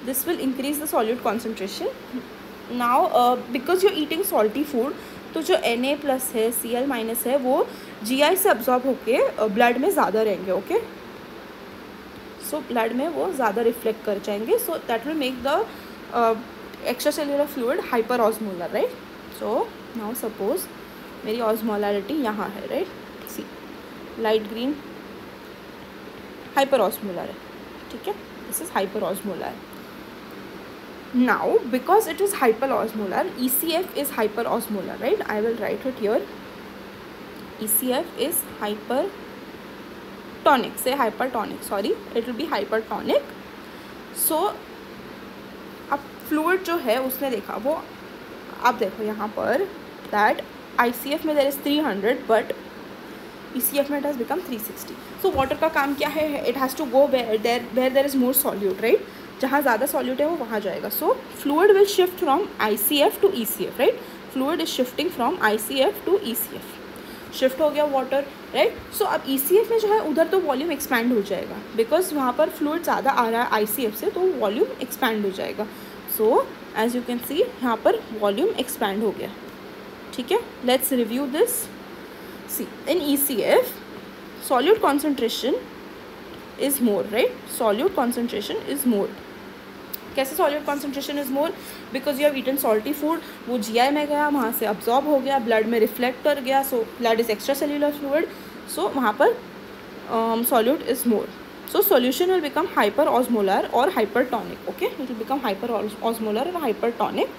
this will increase the solute concentration. Now because you eating salty food, तो जो Na+ है, Cl- है, वो GI से absorb होके ब्लड में ज़्यादा रहेंगे. ओके, सो ब्लड में वो ज़्यादा रिफ्लेक्ट कर जाएंगे, so that will make the extra cellular fluid hyper osmolar, right. So now suppose मेरी ऑस्मोलैरिटी यहाँ है, राइट. सी लाइट ग्रीन हाइपर ऑस्मोलर है. ठीक है, this is hyper osmolar. Now because it is hyper osmolar, ECF is hyper osmolar, right. I will write it here. ECF is hypertonic, say hypertonic, sorry, it will be hypertonic. So अब fluid जो है उसने देखा, वो अब देखो यहाँ पर दैट ICF में देयर इज 300 बट ECF में it has become 360. So water का काम क्या है? It has to go where there is more solute, right. जहाँ ज़्यादा सॉल्यूट है वो वहाँ जाएगा. So fluid will shift from ICF to ECF, right. Fluid is shifting from ICF to ECF. Shift हो गया वाटर, राइट. सो अब ECF में जो है उधर तो वॉल्यूम एक्सपैंड हो जाएगा, बिकॉज वहाँ पर फ्लूइड ज़्यादा आ रहा है ICF से, तो वॉल्यूम एक्सपैंड हो जाएगा. So as you can see यहाँ पर वॉल्यूम एक्सपैंड हो गया. ठीक है, let's review this. See in ECF solute concentration is more, right. Solute concentration is more. कैसे solute concentration is more? Because you have eaten salty food, वो GI में गया, वहाँ से अब्जॉर्ब हो गया, ब्लड में रिफ्लेक्ट कर गया, so blood is extra cellular fluid, so वहाँ पर solute is more. So solution will become hyperosmolar or hypertonic. Okay, it will become hyperosmolar or hypertonic.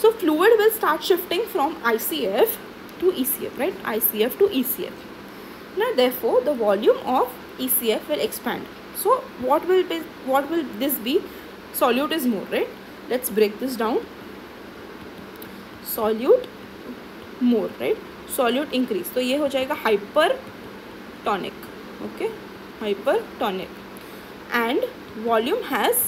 So fluid will start shifting from ICF to ECF, right? ICF to ECF. Now therefore the volume of ECF will expand. So what will this be? Solute is more, right? Let's break this down. Solute more, right? Solute increase. तो ये हो जाएगा hypertonic. Okay. Hypertonic, and volume has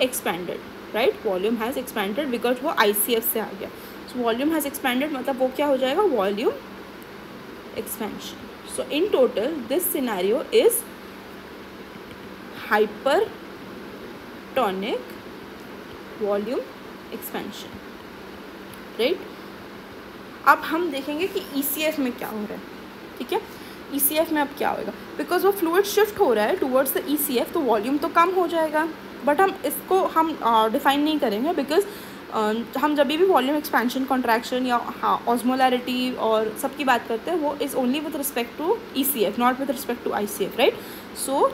expanded, right? Volume has expanded because वो ICF से आ गया. So volume has expanded मतलब वो क्या हो जाएगा? Volume expansion. So in total this scenario is hypertonic volume expansion, right? अब हम देखेंगे कि ECF में क्या हो रहा है. ठीक है, ECF में अब क्या होगा? बिकॉज वो फ्लूइड शिफ्ट हो रहा है टूवर्ड्स द ECF, तो वॉल्यूम तो कम हो जाएगा, बट हम इसको हम डिफाइन नहीं करेंगे, बिकॉज हम जब भी वॉल्यूम एक्सपेंशन, कॉन्ट्रैक्शन या ऑस्मोलैरिटी और सबकी बात करते हैं, वो is only with respect to ECF, not with respect to ICF, right? So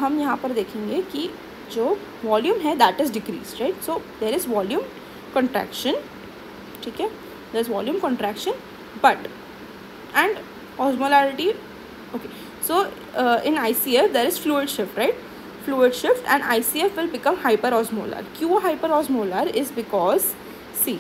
हम यहाँ पर देखेंगे कि जो वॉल्यूम है that is decrease, right? So there is volume contraction. ठीक है, there is volume contraction, but and osmolarity. Okay, so in ICF there is fluid shift, right? Fluid shift, and ICF will become hyperosmolar. क्यों hyperosmolar is because see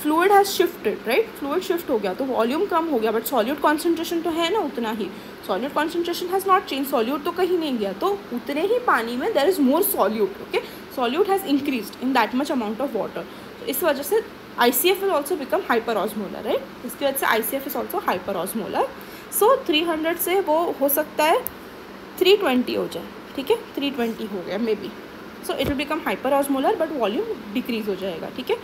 fluid has shifted, right? Fluid shift हो गया तो volume कम हो गया, but solute concentration तो है ना उतना ही. Solute concentration has not changed. Solute तो कहीं नहीं गया, तो उतने ही पानी में there is more solute. Okay, solute has increased in that much amount of water. तो इस वजह से ICF will also become hyperosmolar, right? इसकी वजह से ICF is also hyperosmolar. So 300 से वो हो सकता है 320 हो जाए. ठीक है, 320 हो गया may be. So it will become hyperosmolar, but volume decrease हो जाएगा. ठीक है,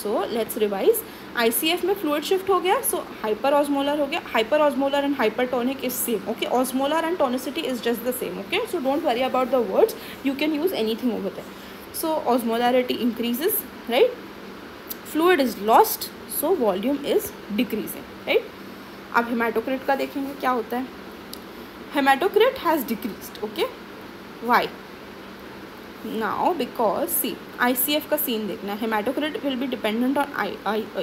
so let's revise. ICF में fluid shift हो गया, so hyperosmolar हो गया. Hyperosmolar and hypertonic is same. Okay, osmolar and tonicity is just the same. Okay, so don't worry about the words. You can use anything over there. So osmolarity increases, right? Fluid is lost, so volume is decreasing, right? अब hematocrit का देखेंगे क्या होता है. Hematocrit has decreased. Okay, why? Now because see ICF का scene देखना. Hematocrit will be dependent on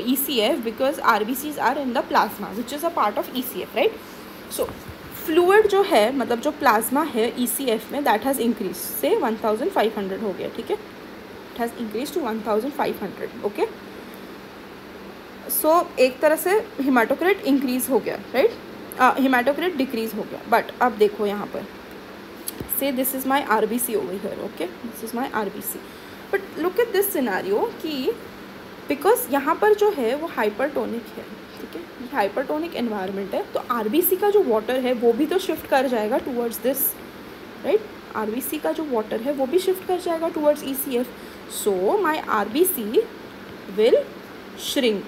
ECF because RBCs are in the plasma which is a part of ECF, right? So fluid जो है मतलब जो plasma है ECF में that has increased, say 1500 हो गया. ठीक है, it has increased to 1500. Okay, सो एक तरह से हिमाटोक्रिट इंक्रीज़ हो गया, राइट? हिमाटोक्रिट डिक्रीज़ हो गया. बट अब देखो यहाँ पर से this is my RBC over here. Okay, this is my RBC, but look at this scenario कि बिकॉज यहाँ पर जो है वो हाइपरटोनिक है. ठीक है, ये हाइपरटोनिक एनवायरनमेंट है, तो RBC का जो वाटर है वो भी तो शिफ्ट कर जाएगा टूवर्ड्स दिस, राइट? RBC का जो वाटर है वो भी शिफ्ट कर जाएगा towards ECF. So my RBC will shrink.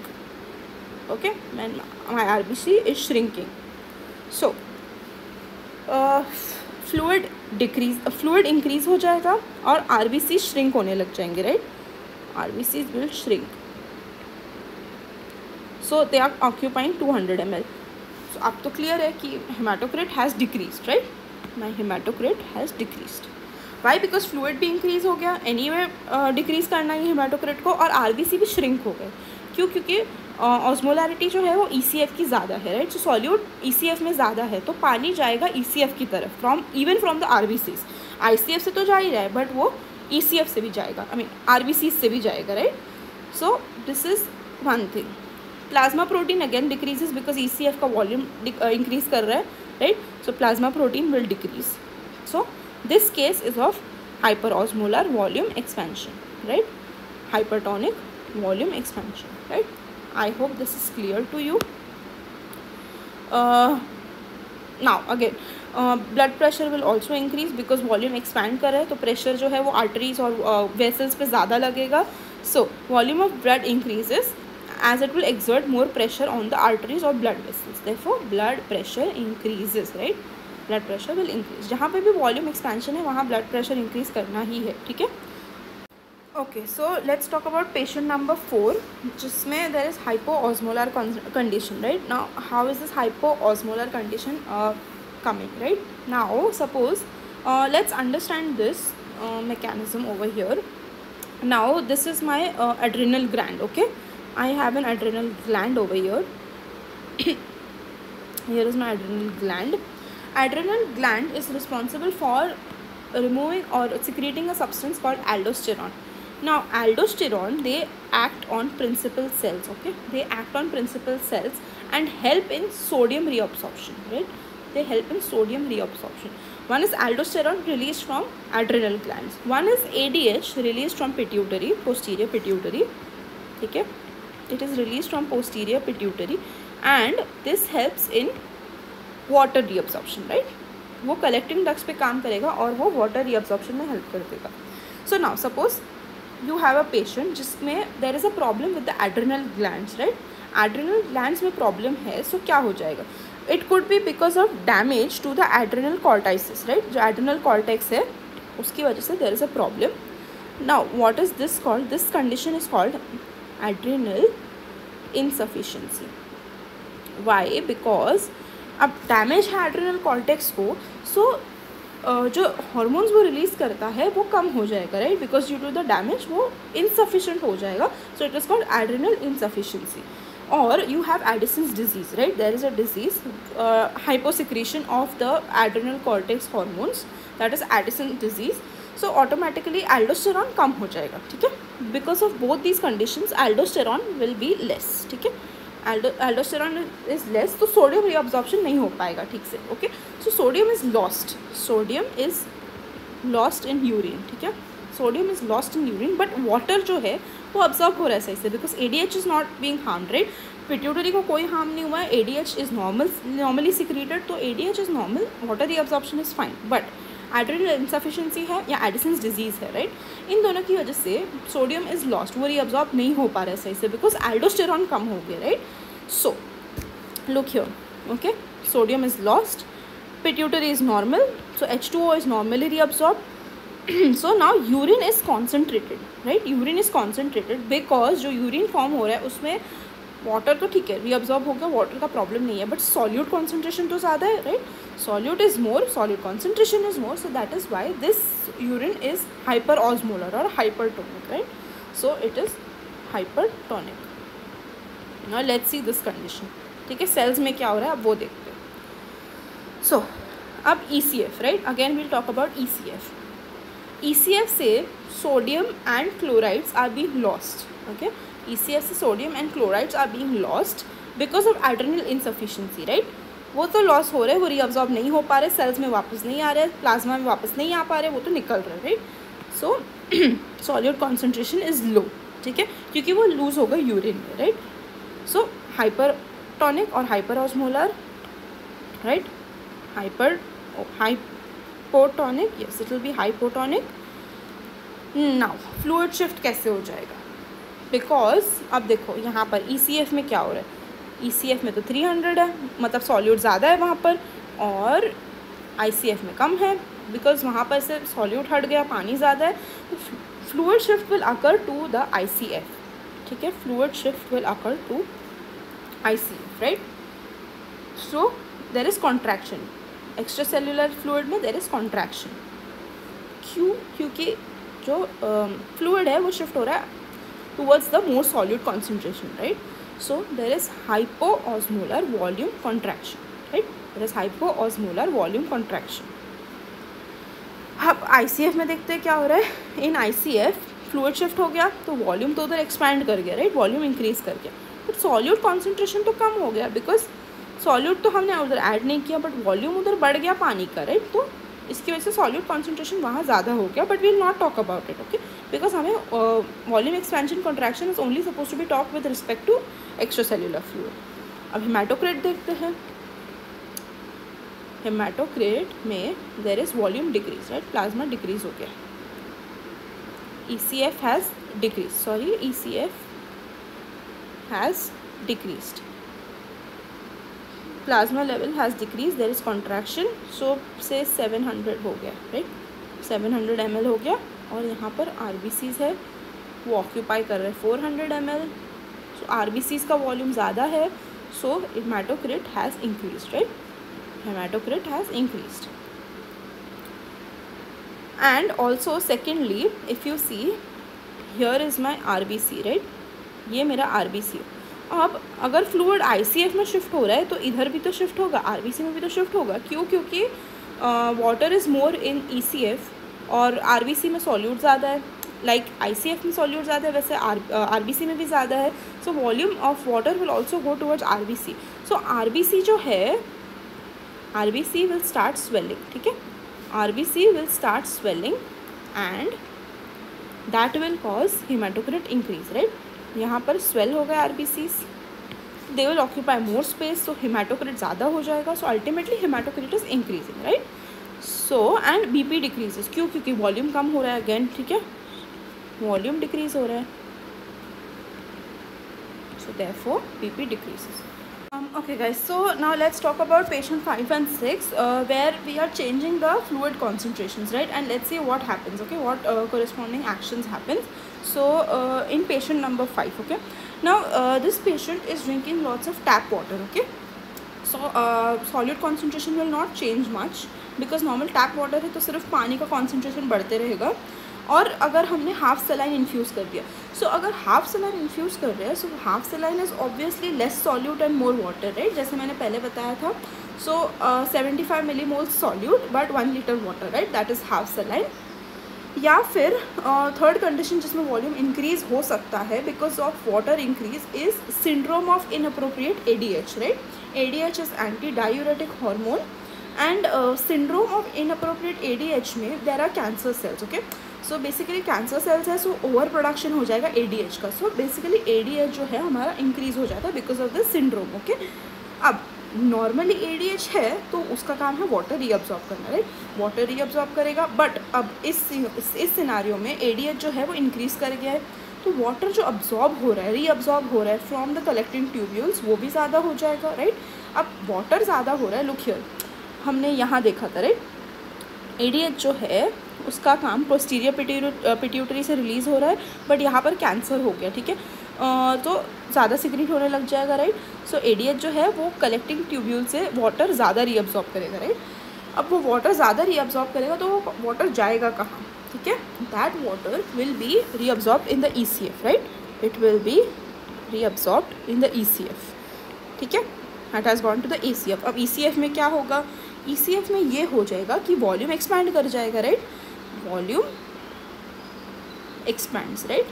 Okay, my RBC is shrinking. So fluid increase हो जाएगा और RBC shrink होने लग जाएंगे, right? RBCs will shrink. So they are occupying 200 ml. So अब तो clear है कि hematocrit has decreased, right? My hematocrit has decreased. Why? Because fluid भी increase हो गया, anyway decrease करना है hematocrit को, और RBC भी shrink हो गए. क्यों? क्योंकि ऑस्मोलैरिटी जो है वो ECF की ज़्यादा है, राइट? सो सॉल्यूट ECF में ज़्यादा है, तो पानी जाएगा ECF की तरफ even from the RBCs. ICF से तो जा ही रहा है, बट वो ECF से भी जाएगा, आई मीन RBCs से भी जाएगा, right? So this is one thing. Plasma protein again decreases because ECF का वॉल्यूम इंक्रीज कर रहा है, right? So plasma protein will decrease. So this case is of hyperosmolar volume expansion, right? Hypertonic volume expansion, right? I hope this is clear to you. Now again blood pressure will also increase because volume expand कर रहा है, तो pressure जो है वो arteries और vessels पे ज़्यादा लगेगा. So volume of blood increases as it will exert more pressure on the arteries or blood vessels. Therefore blood pressure increases, right? Blood pressure will increase. जहाँ पे भी वॉल्यूम एक्सपेंशन है वहाँ ब्लड प्रेशर इंक्रीज करना ही है, ठीक है। Okay, so let's talk about patient number 4, जिसमें there is hypoosmolar condition, right. Now how is this hypoosmolar condition coming, right. Now suppose let's understand this mechanism over here. Now this is my adrenal gland, okay. I have an adrenal gland over here. Here is my adrenal gland. Adrenal gland is responsible for removing or secreting a substance called aldosterone. Now aldosterone, they act on principal cells, okay. They act on principal cells and help in sodium reabsorption, right. They help in sodium reabsorption. One is aldosterone released from adrenal glands. One is ADH released from pituitary, posterior pituitary. ठीक है, it is released from posterior pituitary and this helps in water reabsorption, right. वो collecting ducts पे काम करेगा और वो water reabsorption में help कर देगा. So now suppose you have a patient जिसमें there is a problem with the adrenal glands, right. Adrenal glands में problem है, so क्या हो जाएगा. It could be because of damage to the adrenal cortices, right. जो adrenal cortex है उसकी वजह से there is a problem. Now what is this called? This condition is called adrenal insufficiency. Why? Because अब damage है adrenal cortex को, so जो hormones वो release करता है वो कम हो जाएगा, right. Because due to the damage वो insufficient हो जाएगा, so it is called adrenal insufficiency. Or you have Addison's disease, right. There is a disease, hyposecretion of the adrenal cortex hormones, that is Addison's disease. So automatically aldosterone कम हो जाएगा, ठीक है. Because of both these conditions aldosterone will be less, ठीक है. Aldosterone is less, तो sodium reabsorption नहीं हो पाएगा ठीक से, okay. So sodium is lost in urine, ठीक है. Sodium is lost in urine, but water जो है वो absorb हो रहा है सही से, because ADH is not being harmed, right. Pituitary को कोई हार्म नहीं हुआ है, ADH is normally secreted, तो ADH is normal, water reabsorption is fine. But adrenal insufficiency है या एडिसन्स डिजीज़ है, राइट. इन दोनों की वजह से सोडियम इज़ लॉस्ट, वो रीअब्जॉर्ब नहीं हो पा रहा है सही से, बिकॉज एल्डोस्टेरॉन कम हो गया, right. So look here, okay, sodium is lost, pituitary is normal, so H2O is normally reabsorb. So now urine is concentrated, right. Urine is concentrated because जो यूरिन फॉर्म हो रहा है उसमें वाटर तो ठीक है रीअब्जॉर्ब हो गया, वाटर का प्रॉब्लम नहीं है, बट सॉल्यूट कॉन्सेंट्रेशन तो ज़्यादा है, right. Solute is more, solute concentration is more, so that is why this urine is hyperosmolar or hypertonic, right. So it is hypertonic. Now let's see this condition, ठीक है. cells में क्या हो रहा है अब वो देखते हैं. So अब ECF, right. again we'll talk about ECF. ECF से sodium and chlorides are being lost, okay. ECF से sodium and chlorides are being lost because of adrenal insufficiency, right. वो तो लॉस हो रहे हैं, वो रीअब्जॉर्ब नहीं हो पा रहे, सेल्स में वापस नहीं आ रहे, प्लाज्मा में वापस नहीं आ पा रहे, वो तो निकल रहे, right. So solute concentration is low, ठीक है, क्योंकि वो लूज हो गए यूरिन में, राइट. सो हाइपरटोनिक और hyperosmolar, right. Hypotonic, yes it will be hypotonic. Now fluid shift कैसे हो जाएगा, बिकॉज अब देखो यहाँ पर ECF में क्या हो रहा है. ECF में तो 300 है, मतलब सॉल्यूट ज़्यादा है वहाँ पर, और ICF में कम है, बिकॉज वहाँ पर से सॉल्यूट हट गया, पानी ज़्यादा है. Fluid shift will occur to the ICF, ठीक है. Fluid shift will occur to ICF, right. So there is contraction, extra cellular fluid में देर इज़ कॉन्ट्रैक्शन. क्यों? क्योंकि जो फ्लूइड है वो शिफ्ट हो रहा है towards the more solute concentration, right. So there is hypoosmolar volume contraction, right. There is hypoosmolar volume contraction. अब ICF में देखते हैं क्या हो रहा है. इन ICF फ्लूइड शिफ्ट हो गया तो वॉल्यूम तो उधर एक्सपैंड कर गया, राइट. वॉल्यूम इंक्रीज कर गया, बट सॉल्यूट कॉन्सेंट्रेशन तो कम हो गया, बिकॉज सॉल्यूट तो हमने उधर ऐड नहीं किया, बट वॉल्यूम उधर बढ़ गया पानी का, राइट. तो इसकी वजह से सॉल्यूट कॉन्सेंट्रेशन वहाँ ज़्यादा हो गया, but we will not talk about it, okay, because हमें volume expansion contraction is only suppose to be talk with respect to extra cellular fluid. अब हेमाटोक्रेट देखते हैं. हेमाटोक्रेट में there is volume decrease, right. Plasma decrease हो गया. ECF has decrease, sorry ECF has decreased. Plasma level has decrease, there is contraction, so से 700 हो गया, right, 700 ml हो गया। और यहाँ पर RBCs है, वो ऑक्यूपाई कर रहे हैं 400 ml, सो RBCs का वॉल्यूम ज़्यादा है, so hematocrit has increase, right, hematocrit has increased. And also secondly, if you see, here is my RBC, right, ये मेरा RBC। अब अगर फ्लूइड ICF में शिफ्ट हो रहा है तो इधर भी तो शिफ्ट होगा, RBC में भी तो शिफ्ट होगा। क्यों? क्योंकि water is more in ECF और RBC में सॉल्यूट ज़्यादा है। लाइक ICF में सॉल्यूट ज़्यादा है, वैसे RBC में भी ज़्यादा है, सो volume of water will also go towards RBC। So RBC जो है, RBC विल स्टार्ट स्वेलिंग, ठीक है, RBC will start swelling and that will cause hematocrit increase, right? यहाँ पर swell हो गया RBCs, they will occupy more space, so hematocrit ज़्यादा हो जाएगा, so ultimately hematocrit is increasing, right? So and BP decreases, क्यों? क्योंकि वॉल्यूम कम हो रहा है again, ठीक है, वॉल्यूम डिक्रीज हो रहा है, so therefore BP decreases. Okay guys, so now let's talk about patient 5 and 6 where we are changing the fluid concentrations, right, and let's see what happens, okay, what corresponding actions happens. So in patient number 5, okay, now this patient is drinking lots of tap water, okay, so solute concentration will not change much because normal tap water है तो सिर्फ पानी का concentration बढ़ते रहेगा। और अगर हमने हाफ सलाइन इन्फ्यूज़ कर दिया, सो अगर हाफ सलाइन इन्फ्यूज़ कर रहे हैं, so half saline is obviously less solute and more water, right, जैसे मैंने पहले बताया था। So 75 millimoles solute but 1 litre water, right, that is half saline. या फिर थर्ड कंडीशन जिसमें वॉल्यूम इंक्रीज हो सकता है because of water increase is syndrome of inappropriate ADH, right, ADH is anti diuretic hormone and syndrome of inappropriate ADH में there are cancer cells, okay, so basically cancer cells है, so over production हो जाएगा ADH का, so basically ADH जो है हमारा increase हो जाता है because of this syndrome, okay. अब नॉर्मली ADH है तो उसका काम है वाटर रीअब्जॉर्ब करना, राइट, वाटर रीअब्जॉर्ब करेगा, बट अब इस सिनारियो में ADH जो है वो इंक्रीज कर गया है, तो वाटर जो अब्जॉर्ब हो रहा है, रीअब्जॉर्ब हो रहा है फ्रॉम द कलेक्टिंग ट्यूब्यूल्स, वो भी ज़्यादा हो जाएगा, राइट। अब वाटर ज़्यादा हो रहा है, लुक हियर, हमने यहाँ देखा था, राइट, ADH जो है उसका काम पोस्टीरियर पिट्यूटरी से रिलीज़ हो रहा है, बट यहाँ पर कैंसर हो गया, ठीक है, तो ज़्यादा सिक्रीट होने लग जाएगा, राइट। सो ADH जो है वो कलेक्टिंग ट्यूब्यूल से वाटर ज़्यादा रीअब्जॉर्ब करेगा, राइट। अब वो वाटर ज़्यादा रीअब्जॉर्ब करेगा तो वो वाटर जाएगा कहाँ, ठीक है, that water will be reabsorb in the ECF, right, it will be reabsorb in the ECF, ठीक है, that has gone to the ECF। अब ECF में क्या होगा, ECF में ये हो जाएगा कि वॉल्यूम एक्सपैंड कर जाएगा, right, volume expands, right,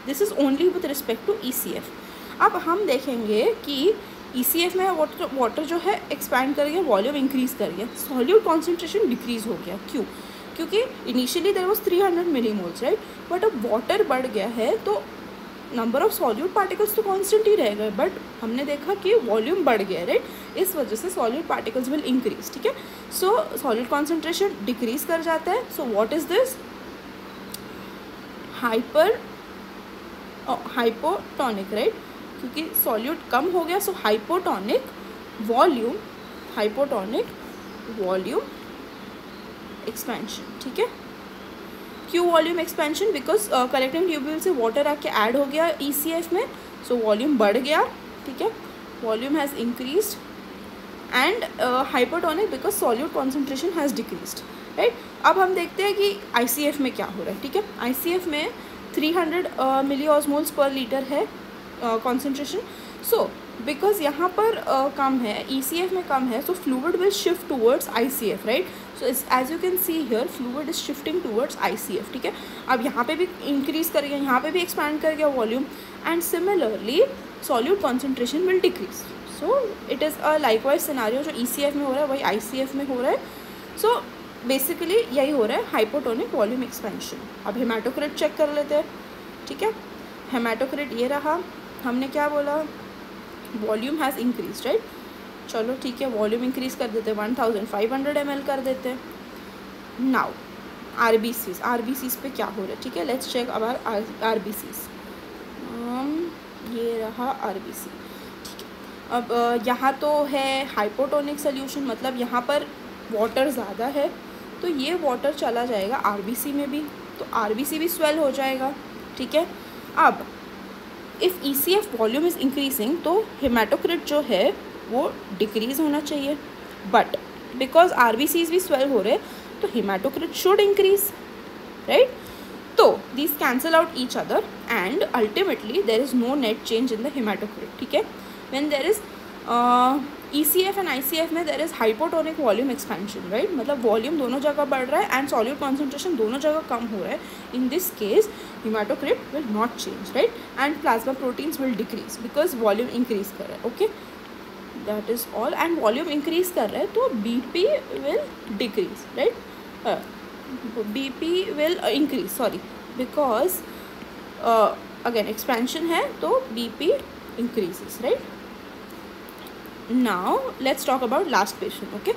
this is only with respect to ECF। अब हम देखेंगे कि ECF में वाटर जो है एक्सपैंड कर गया, वॉल्यूम इंक्रीज कर गया, सॉल्यूट कॉन्सेंट्रेशन डिक्रीज हो गया, क्यों? क्योंकि initially there was 300 millimoles, right, but अब वाटर बढ़ गया है तो नंबर ऑफ सॉल्यूट पार्टिकल्स तो कांस्टेंट ही रहेगा, बट हमने देखा कि वॉल्यूम बढ़ गया है, राइट, इस वजह से सॉल्यूट पार्टिकल्स विल इंक्रीज, ठीक है, सो सॉल्यूट कॉन्सेंट्रेशन डिक्रीज कर जाता है। सो what is this, hypotonic, right, क्योंकि सॉल्यूट कम हो गया, सो हाइपोटोनिक वॉल्यूम एक्सपेंशन, ठीक है, क्यों volume expansion, because collecting tubule से वाटर आके ऐड हो गया ECF में, सो वॉल्यूम बढ़ गया, ठीक है, volume has increased and hypotonic because solute concentration has decreased, right. अब हम देखते हैं कि ICF में क्या हो रहा है, ठीक है, ICF में 300 मिलीऑस्मोल्स पर लीटर है कॉन्सेंट्रेशन, सो बिकॉज यहाँ पर कम है, ECF में कम है, so fluid will shift towards ICF, right, so as you can see here fluid is shifting towards ICF, ठीक है। अब यहाँ पे भी इंक्रीज कर गया, यहाँ पे भी एक्सपैंड कर गया volume, and similarly solute concentration will decrease, so it is a likewise scenario, जो ECF में हो रहा है वही ICF में हो रहा है, सो बेसिकली यही हो रहा है, हाइपोटोनिक वॉल्यूम एक्सपेंशन। अब हेमाटोक्रिट चेक कर लेते हैं, ठीक है, हेमाटोक्रिट ये रहा, हमने क्या बोला, वॉल्यूम हैज़ इंक्रीज, राइट, चलो ठीक है, वॉल्यूम इंक्रीज कर देते हैं, 1500 ml कर देते हैं। नाउ RBCs पे क्या हो रहा है, ठीक है, लेट्स चेक अबाउट RBCs, ये रहा RBC, ठीक है। अब यहाँ तो है हाइपोटोनिक सोल्यूशन, मतलब यहाँ पर वाटर ज़्यादा है, तो ये वाटर चला जाएगा आरबीसी में भी, तो आरबीसी भी स्वेल हो जाएगा, ठीक है। अब if ECF volume is increasing तो हेमाटोक्रिट जो है वो डिक्रीज़ होना चाहिए, बट बिकॉज आरबीसीज भी स्वेल हो रहे तो हेमाटोक्रिट शुड इंक्रीज, राइट। तो these cancel out each other and ultimately there is no net change in the hematocrit, ठीक है। when there is ECF and ICF में there is hypotonic volume expansion, right, मतलब volume दोनों जगह बढ़ रहा है एंड सॉल्यूट कॉन्सेंट्रेशन दोनों जगह कम हो रहा है, in this case hematocrit will not change, right, and plasma proteins will decrease because volume increase कर रहा है, okay, that is all, and volume increase कर रहा है तो BP will decrease, right, BP will increase, sorry, because again expansion है तो BP increases, right. Now let's talk about last patient, okay,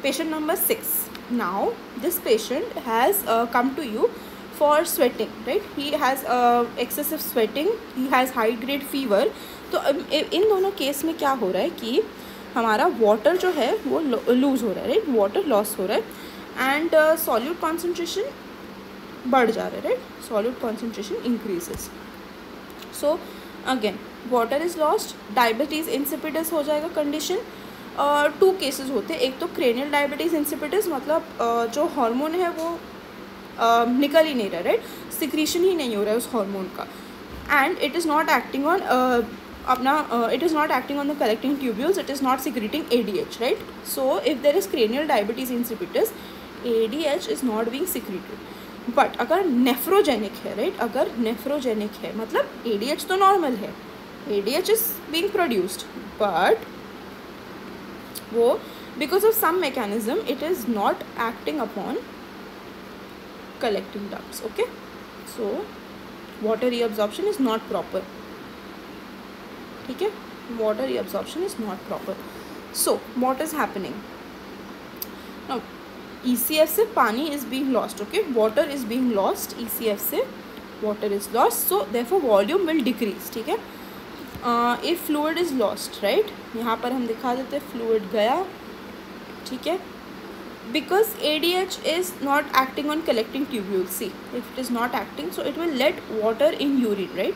patient number 6. Now this patient has come to you for sweating, right, he has excessive sweating, he has high grade fever. तो इन दोनों case में क्या हो रहा है कि हमारा water जो है वो लूज़ हो रहा है, राइट, वाटर लॉस हो रहा है एंड सॉल्यूट कॉन्सेंट्रेशन बढ़ जा रहा है, right, solute concentration increases. So again water is lost, diabetes insipidus हो जाएगा कंडीशन. 2 केसेस होते हैं, एक तो क्रेनियल डायबिटीज़ इंसिपिडस, मतलब जो हार्मोन है वो निकल ही नहीं रहा, राइट, सिक्रीशन ही नहीं हो रहा है उस हार्मोन का, and it is not acting on it is not acting on the collecting tubules, it is not secreting ADH, right. So if there is cranial diabetes insipidus, ADH is not being secreted. But अगर nephrogenic है, right, अगर nephrogenic है मतलब ADH तो normal है, ADH is being produced, but वो because of some mechanism it is not acting upon collecting ducts, okay. So water reabsorption is not proper, ठीक है, water reabsorption is not proper. So what is happening now, ECF से पानी is being lost, okay, water is being lost, ECF से water is lost, so therefore volume will decrease, ठीक है. If fluid is lost, right, यहाँ पर हम दिखा देते हैं फ्लूइड गया, ठीक है, because ADH is not acting on collecting tubules. See if it is not acting so it will let water in urine, right,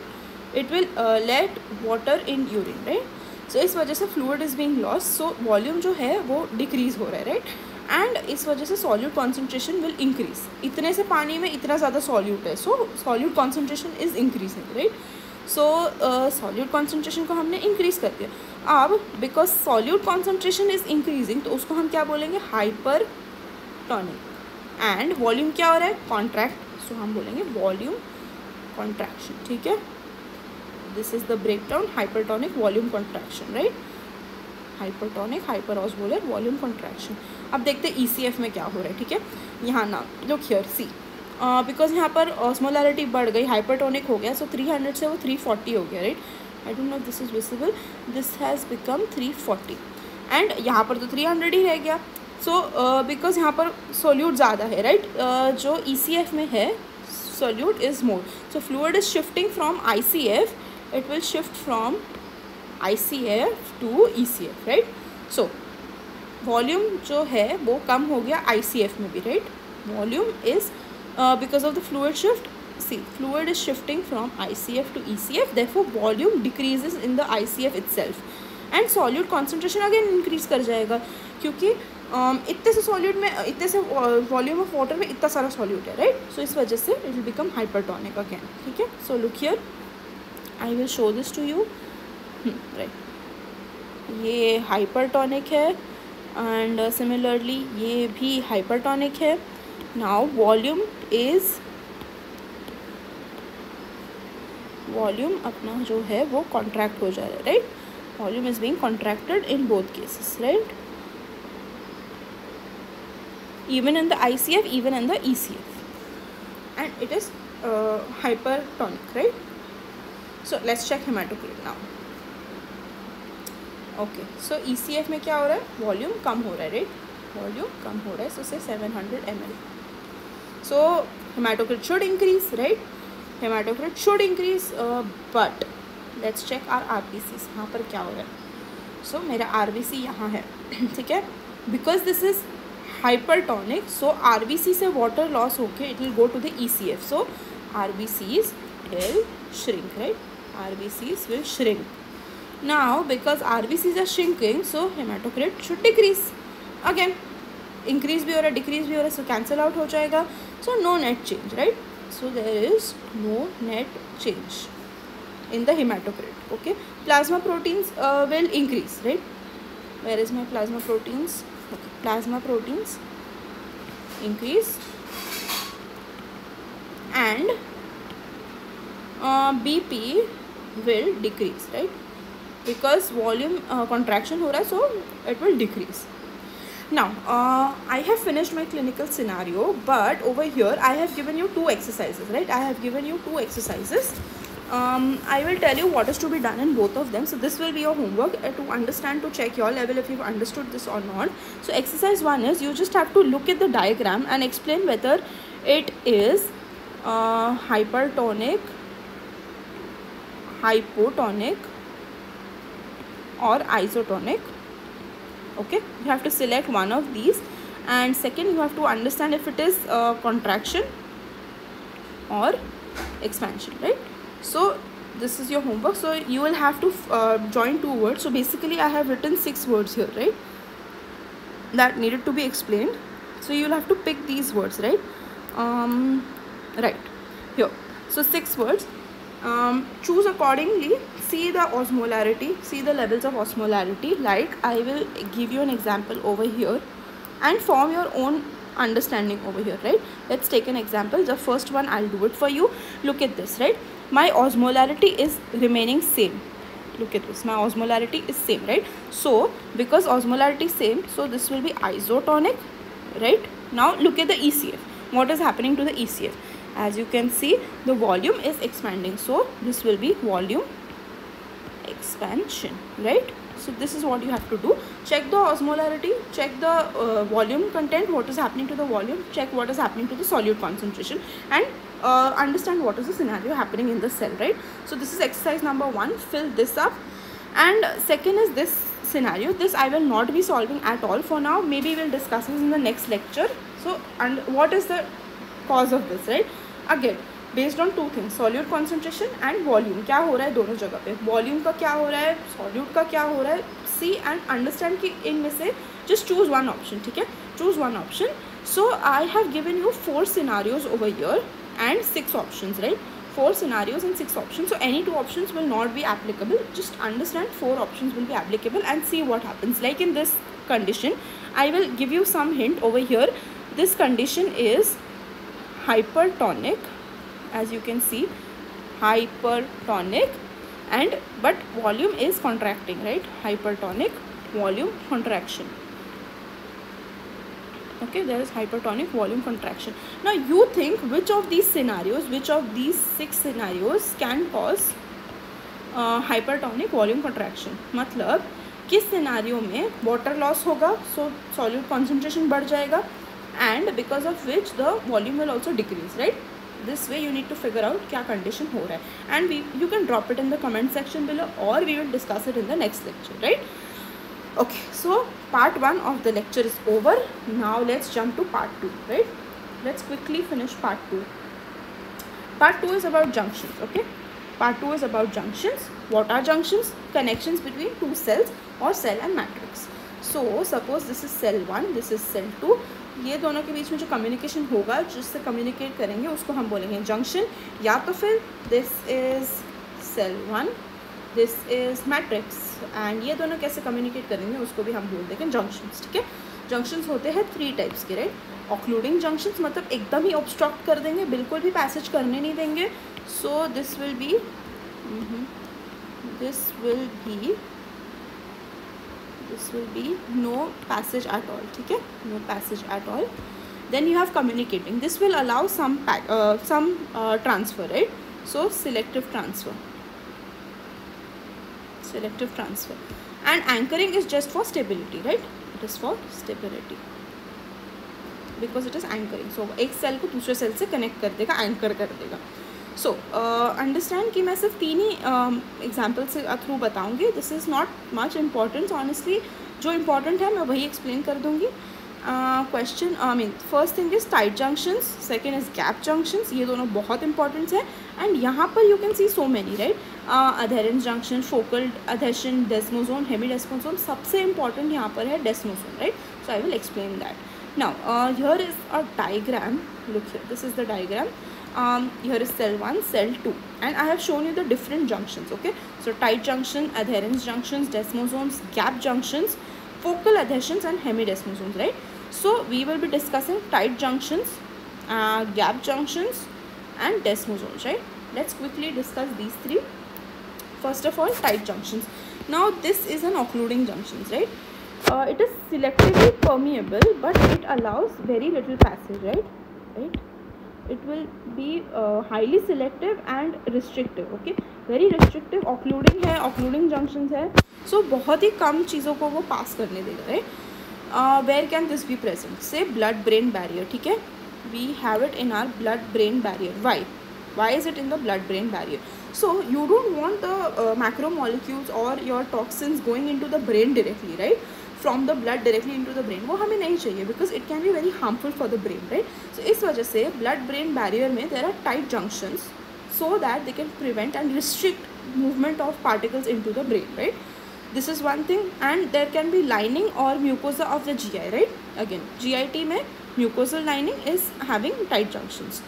it will let water in urine, right. So इस वजह से fluid is being lost, so volume जो है वो decrease हो रहा है, right, and इस वजह से सॉल्यूट कॉन्सेंट्रेशन विल इंक्रीज. इतने से पानी में इतना ज़्यादा सॉल्यूट है, so solute concentration is increasing, right. So solute concentration को हमने इंक्रीज कर दिया. अब because solute concentration is increasing तो उसको हम क्या बोलेंगे, हाइपर टॉनिक, एंड वॉल्यूम क्या हो रहा है, कॉन्ट्रैक्ट, सो हम बोलेंगे वॉल्यूम कॉन्ट्रैक्शन, ठीक है. This is the breakdown, hypertonic volume contraction, right, hypertonic hyper osmolar volume contraction. अब देखते हैं ECF में क्या हो रहा है, ठीक है. यहाँ ना लुक हियर, सी बिकॉज यहाँ पर ऑस्मोलैरिटी बढ़ गई, हाइपरटोनिक हो गया, सो 300 से वो 340 हो गया, right. I don't know this is visible, this has become 340 and यहाँ पर तो 300 ही रह गया. सो बिकॉज यहाँ पर सोल्यूट ज़्यादा है, राइट, जो ECF में है solute is more, so fluid is shifting from ICF, it will shift from ICF to ECF, right. So volume जो है वो कम हो गया ICF में भी, राइट. Volume is because of the fluid shift, see fluid is shifting from ICF to ECF, therefore volume decreases in the ICF itself and solute concentration again increase कर जाएगा, क्योंकि इतने से सॉल्यूट में, इतने से वॉल्यूम ऑफ वाटर में इतना सारा सॉल्यूट है, राइट. सो इस वजह से it will become hypertonic again, ठीक है. So look here, I will show this to you, right. ये हाइपरटोनिक है एंड सिमिलरली ये भी हाइपरटोनिक है. नाउ वॉल्यूम अपना जो है वो कॉन्ट्रैक्ट हो जा रहा है, right. Volume is being contracted in both cases, right, even in the ICF, even in the ECF, and it is hypertonic, right. So let's check hematocrit now. Okay, so ECF में क्या हो रहा है, volume कम हो रहा है, right, volume कम हो रहा है, so say 700 ml. So hematocrit should increase, right, hematocrit should increase, but let's check our RBCs, यहाँ पर क्या हो रहा है. सो मेरा RBC यहाँ है, ठीक है. Because this is hypertonic, so RBC से वाटर लॉस होके it will go to the ECF. So RBCs will shrink, right? RBCs will shrink. Now because RBCs are shrinking, so hematocrit should decrease. Again increase भी हो रहा है, decrease भी हो रहा है, so cancel out हो जाएगा. So no net change, right? So there is no net change in the hematocrit. Okay, plasma proteins will increase, right? Where is my plasma proteins? Okay, plasma proteins increase and BP will decrease, right? Because volume contraction हो रहा है, so it will decrease. Now I have finished my clinical scenario, but over here I have given you 2 exercises, right? I have given you 2 exercises. I will tell you what is to be done in both of them. So this will be your homework to understand, to check your level if you've understood this or not. So exercise 1 is you just have to look at the diagram and explain whether it is hypertonic, hypotonic or isotonic. Okay, you have to select one of these, and second you have to understand if it is contraction or expansion, right? So this is your homework. So you will have to join 2 words. So basically I have written 6 words here, right, that needed to be explained. So you will have to pick these words, right? Right here. So 6 words. Choose accordingly. See the osmolarity, see the levels of osmolarity. Like I will give you an example over here and form your own understanding over here, right? Let's take an example. The first one I'll do it for you. Look at this, right? My osmolarity is remaining same. Look at this, my osmolarity is same, right? So because osmolarity is same, so this will be isotonic, right? Now look at the ECF. What is happening to the ECF? As you can see, the volume is expanding, so this will be volume expansion, right? So this is what you have to do. Check the osmolarity, check the volume content, what is happening to the volume, check what is happening to the solute concentration, and understand what is the scenario happening in the cell, right? So this is exercise number 1. Fill this up. And second is this scenario. This I will not be solving at all for now. Maybe we'll discuss this in the next lecture. So, and what is the cause of this, right? Again based on 2 things, solute concentration and volume. क्या हो रहा है दोनों जगह पे, volume का क्या हो रहा है, सॉल्यूट का क्या हो रहा है. सी एंड अंडरस्टैंड कि इनमें से जस्ट चूज वन ऑप्शन, ठीक है? Choose one option. So I have given you 4 scenarios over here and 6 options, right? 4 scenarios and 6 options. So any 2 options will not be applicable. Just understand 4 options will be applicable and see what happens. Like in this condition, I will give you some hint over here. This condition is hypertonic, as you can see, hypertonic, and but volume is contracting, right? Hypertonic, volume contraction. Okay, there is hypertonic, volume contraction. Now you think which of these scenarios, which of these 6 scenarios can cause hypertonic volume contraction? मतलब किस scenario में water loss होगा, सो solute concentration बढ़ जाएगा, and because of which the volume will also decrease, right? This way you need to figure out क्या condition हो रहा है, and you can drop it in the comment section below, or we will discuss it in the next lecture, right? Okay, so part 1 of the lecture is over. Now let's jump to part 2, right? Let's quickly finish part 2. Part 2 is about junctions, okay? Part 2 is about junctions. What are junctions? Connections between 2 cells or cell and matrix. So suppose this is cell 1, this is cell 2. ये दोनों के बीच में जो communication होगा, जिससे communicate करेंगे, उसको हम बोलेंगे जंक्शन, या तो फिर this is cell 1, this is matrix, and ये दोनों कैसे कम्युनिकेट करेंगे उसको भी हम बोल देंगे जंक्शंस, ठीक है? जंक्शंस होते हैं 3 टाइप्स के, राइट? ऑक्लूडिंग जंक्शंस मतलब एकदम ही ऑब्स्ट्रक्ट कर देंगे, बिल्कुल भी पैसेज करने नहीं देंगे. So this will B no passage at all, ठीक है? No passage at all. Then you have communicating. This will allow some transfer, right? So selective transfer. And anchoring is just for stability, right? It is for stability because it is anchoring. So एक cell को दूसरे cell से connect कर देगा, anchor कर देगा. So understand कि मैं सिर्फ 3 ही एग्जाम्पल से थ्रू बताऊँगी. This is not much important honestly. जो इम्पॉर्टेंट है मैं वही एक्सप्लेन कर दूँगी. Question I mean first thing is tight junctions, second is gap junctions. ये दोनों बहुत इंपॉर्टेंट है. एंड यहाँ पर you can see so many right. Adherens junction, focal adhesion, desmosome, hemidesmosome. सबसे इंपॉर्टेंट यहाँ पर है desmosome right. So I will explain that. Now here is a diagram. Look here, this is the diagram. Here is cell 1, cell 2, and I have shown you the different junctions. Okay, so tight junction, adherence junctions, desmosomes, gap junctions, focal adhesions, and hemidesmosomes, right? So we will be discussing tight junctions, gap junctions, and desmosomes, right? Let's quickly discuss these three. First of all, tight junctions. Now this is an occluding junctions, right? It is selectively permeable, but it allows very little passage, right? It will be highly selective and restrictive. Okay, very restrictive. Occluding है, occluding junctions है, so बहुत ही कम चीज़ों को वो पास करने देगा, right? Where can this be present? Say blood brain barrier. ठीक है, we have it in our blood brain barrier. Why is it in the blood brain barrier? So you don't want the macromolecules or your toxins going into the brain directly, right? From the blood directly into the brain. वो हमें नहीं चाहिए because it can be very harmful for the brain, right? So इस वजह से blood brain barrier में there are tight junctions so that they can prevent and restrict movement of particles into the brain, right? This is one thing. And there can be lining or mucosa of the GI, right? Again, GIT में mucosal lining is having tight junctions.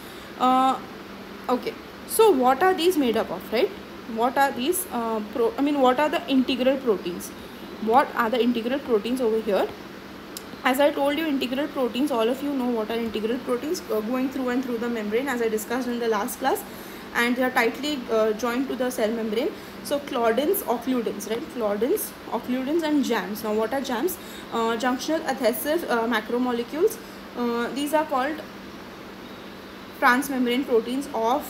Okay, so what are these made up of, right? What are these what are the integral proteins? What are the integral proteins over here? As I told you, integral proteins, all of you know what are integral proteins, going through and through the membrane, as I discussed in the last class, and they are tightly joined to the cell membrane. So claudins, occludins, right? Claudins, occludins, and jams. Now what are jams? Junctional adhesive macromolecules. These are called transmembrane proteins of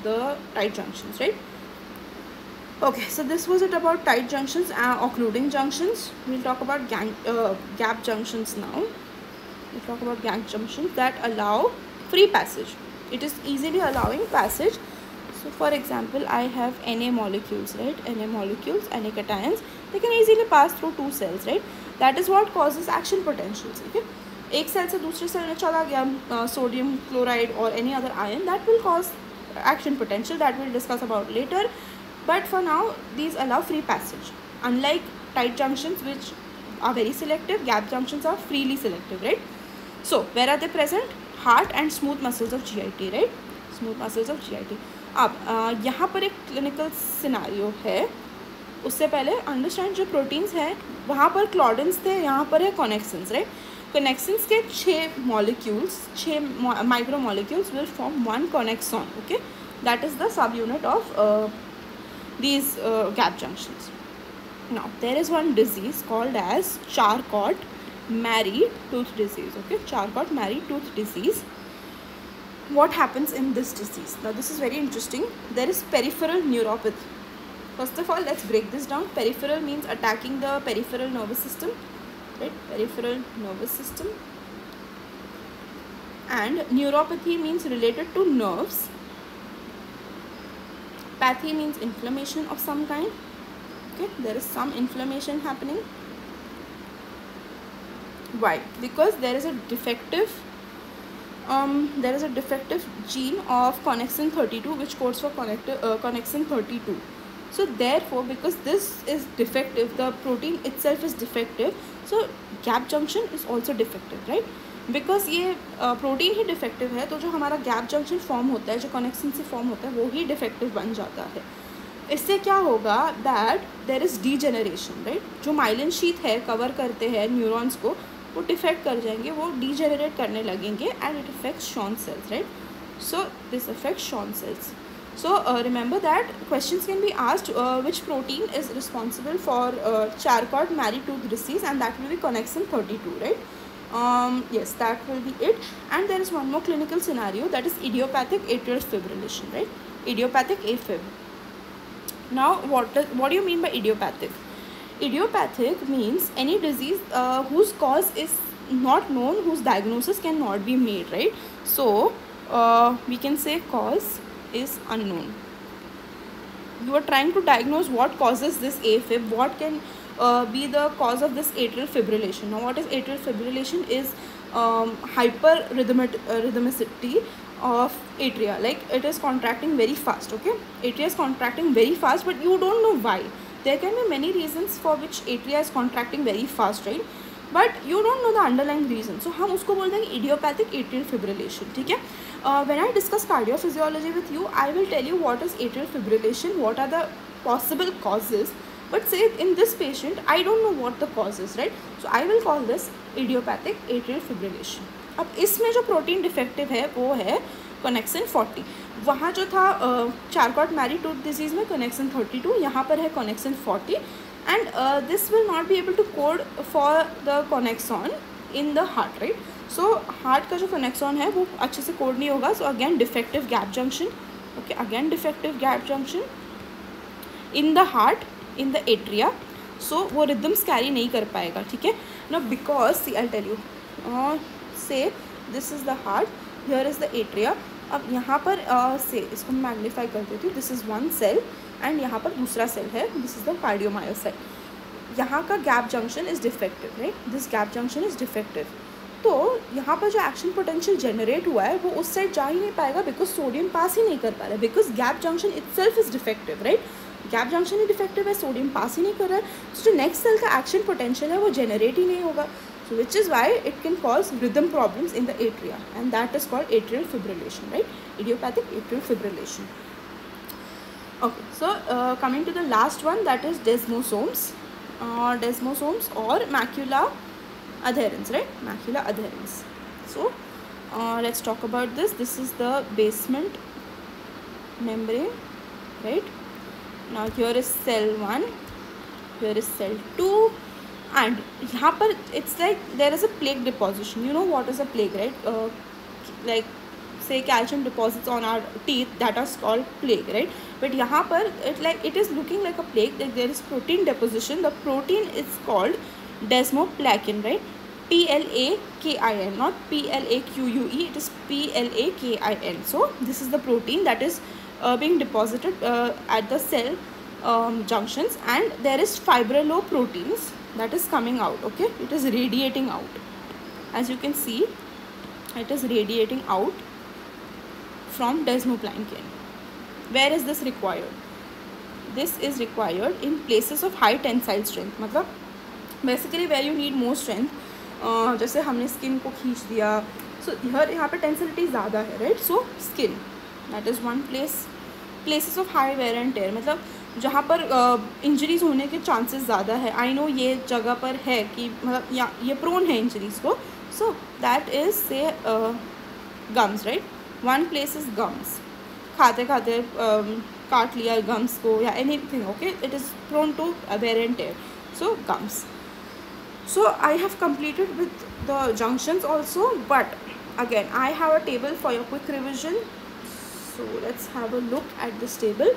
the tight junctions, right? Okay, so this was it about tight junctions, occluding junctions. We'll talk about gap junctions now. We'll talk about gap junctions that allow free passage. It is easily allowing passage. So for example, I have Na molecules, right? Na molecules, Na cations, they can easily pass through two cells, right? That is what causes action potentials. Okay, एक cell से दूसरे cell में चला गया sodium chloride और any other ion, that will cause action potential, that we'll discuss about later. But for now, these allow free passage. Unlike tight junctions, which are very selective, gap junctions are freely selective, right? So where are they present? Heart and smooth muscles of GIT, right? Smooth muscles of GIT. अब यहाँ पर एक clinical scenario है. उससे पहले understand जो proteins हैं वहाँ पर क्लॉडिन्स थे, यहाँ पर है कनेक्शंस, राइट? कनेक्शंस के 6 molecules, 6 micro molecules will form 1 connexon. Okay, that is the subunit of these gap junctions. Now there is one disease called as Charcot-Marie-Tooth disease. Okay, Charcot-Marie-Tooth disease. What happens in this disease? Now this is very interesting. There is peripheral neuropathy. First of all, let's break this down. Peripheral means attacking the peripheral nervous system, right? Peripheral nervous system. And neuropathy means related to nerves. Pathy means inflammation of some kind. Okay, there is some inflammation happening. Why? Because there is a defective gene of connexin 32 which codes for connexin 32. So therefore, because this is defective, the protein itself is defective, so gap junction is also defective, right? Because ये protein ही defective है, तो जो हमारा gap junction form होता है, जो connection से form होता है, वो ही डिफेक्टिव बन जाता है. इससे क्या होगा? That there is degeneration, right? जो माइलिन शीथ है, कवर करते हैं न्यूरॉन्स को, वो डिफेक्ट कर जाएंगे, वो डीजेनरेट करने लगेंगे, and it affects Schwann cells, right? So this affects Schwann cells. So remember that questions can be asked, which protein is responsible for Charcot-Marie-Tooth disease, and that will be connexin 32, right? Yes, that will be it. And there is one more clinical scenario, that is idiopathic atrial fibrillation, right? Idiopathic AFib. Now what do you mean by idiopathic? Idiopathic means any disease whose cause is not known, whose diagnosis cannot be made, right? So we can say cause is unknown. You are trying to diagnose what causes this AFib, what can be the cause of this atrial fibrillation. Now what is atrial fibrillation? Is hyperrhythmicity of atria, like it is contracting very fast. Okay, atria is contracting very fast, but you don't know why. There can be many reasons for which atria is contracting very fast, right? But you don't know the underlying reason, so हम उसको बोलते हैं idiopathic atrial fibrillation. ठीक है, when I discuss cardiophysiology with you, I will tell you what is atrial fibrillation, what are the possible causes, but say in this patient I don't know what the cause is, right? So I will call this idiopathic atrial fibrillation. अब इसमें जो protein defective है वो है कनेक्सिन 40. वहाँ जो था Charcot Mary tooth disease में कनेक्सिन 32, यहाँ पर है कनेक्सिन 40, and this will not be able to code for the connexon in the heart, right? So heart का जो connexon है वो अच्छे से कोड नहीं होगा. So again defective gap junction. Okay, again defective gap junction in the heart, in the atria. So वो rhythms carry नहीं कर पाएगा. ठीक है. Now because see I'll tell you, say this is the heart, here is the atria. अब यहाँ पर से इसको मैग्नीफाई कर देती हूँ. This is one cell and यहाँ पर दूसरा सेल है, दिस इज़ द कार्डियोमायोसाइट. यहाँ का gap junction is defective, right? This gap junction is defective. तो यहाँ पर जो एक्शन पोटेंशियल जनरेट हुआ है वो उस साइड जा ही नहीं पाएगा, बिकॉज सोडियम पास ही नहीं कर पा रहा है, because gap junction itself is defective, right? Gap junction he defective है, सोडियम पास ही नहीं कर रहा है, तो जो नेक्स्ट सेल का एक्शन पोटेंशियल है वो जनरेट ही नहीं होगा. So which is why it can cause rhythm problems in the atria, and that is called atrial fibrillation, right? Idiopathic atrial fibrillation. Okay, so coming to the last one, that is desmosomes, desmosomes or macula adherens, right? Macula adherens. So let's talk about this. This is the basement membrane, right? Now here is cell 1, here is cell 2. And यहाँ पर it's like there is a plaque deposition. You know what is a plaque, right? Like say calcium deposits on our teeth, that is called plaque, right? But यहाँ पर it is looking like a plaque. Like there is protein deposition. The protein is called desmoplakin, right? PLAKIN, not PLAQUE. It is PLAKIN. So this is the protein that is being deposited at the cell junctions, and there is fibrilloproteins that is coming out. Okay, it is radiating out. As you can see, it is radiating out from desmoplakin. Where is this required? This is required in places of high tensile strength. मतलब basically where you need more strength. जैसे हमने skin को खींच दिया, so यहाँ पे टेंसिलिटी ज़्यादा है, right? So skin, that is one place. Places of high wear and tear, मतलब जहाँ पर इंजरीज होने के चांसेस ज़्यादा है. आई नो ये जगह पर है कि मतलब ये प्रोन है इंजरीज को. सो दैट इज़ से gums, right? One place is gums. खाते खाते काट लिया गम्स को या anything. Okay, it is prone to wear and tear. So gums. So I have completed with the junctions also, but again I have a table for your quick revision. So let's have a look at this table.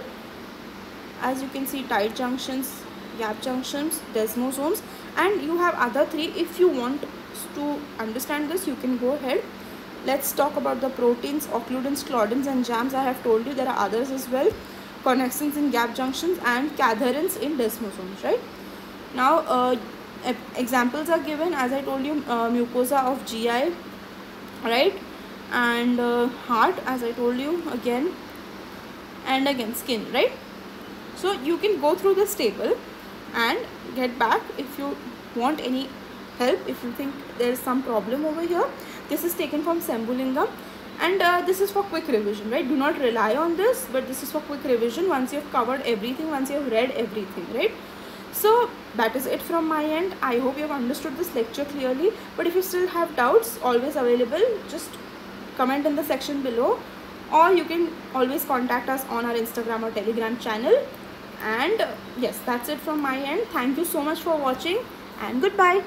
As you can see, tight junctions, gap junctions, desmosomes, and you have other three. If you want to understand this, you can go ahead. Let's talk about the proteins, occludins, claudins and jams. I have told you there are others as well. Connexins in gap junctions and cadherins in desmosomes, right? Now examples are given, as I told you, mucosa of GI, right? And heart, as I told you, again and again skin, right? So you can go through this table and get back if you want any help, if you think there is some problem over here. This is taken from Sembulingam, and this is for quick revision, right? Do not rely on this, but this is for quick revision once you have covered everything, once you have read everything, right? So that is it from my end. I hope you have understood this lecture clearly, but if you still have doubts, always available, just comment in the section below, or you can always contact us on our Instagram or Telegram channel. And yes, that's it from my end. Thank you so much for watching, and goodbye.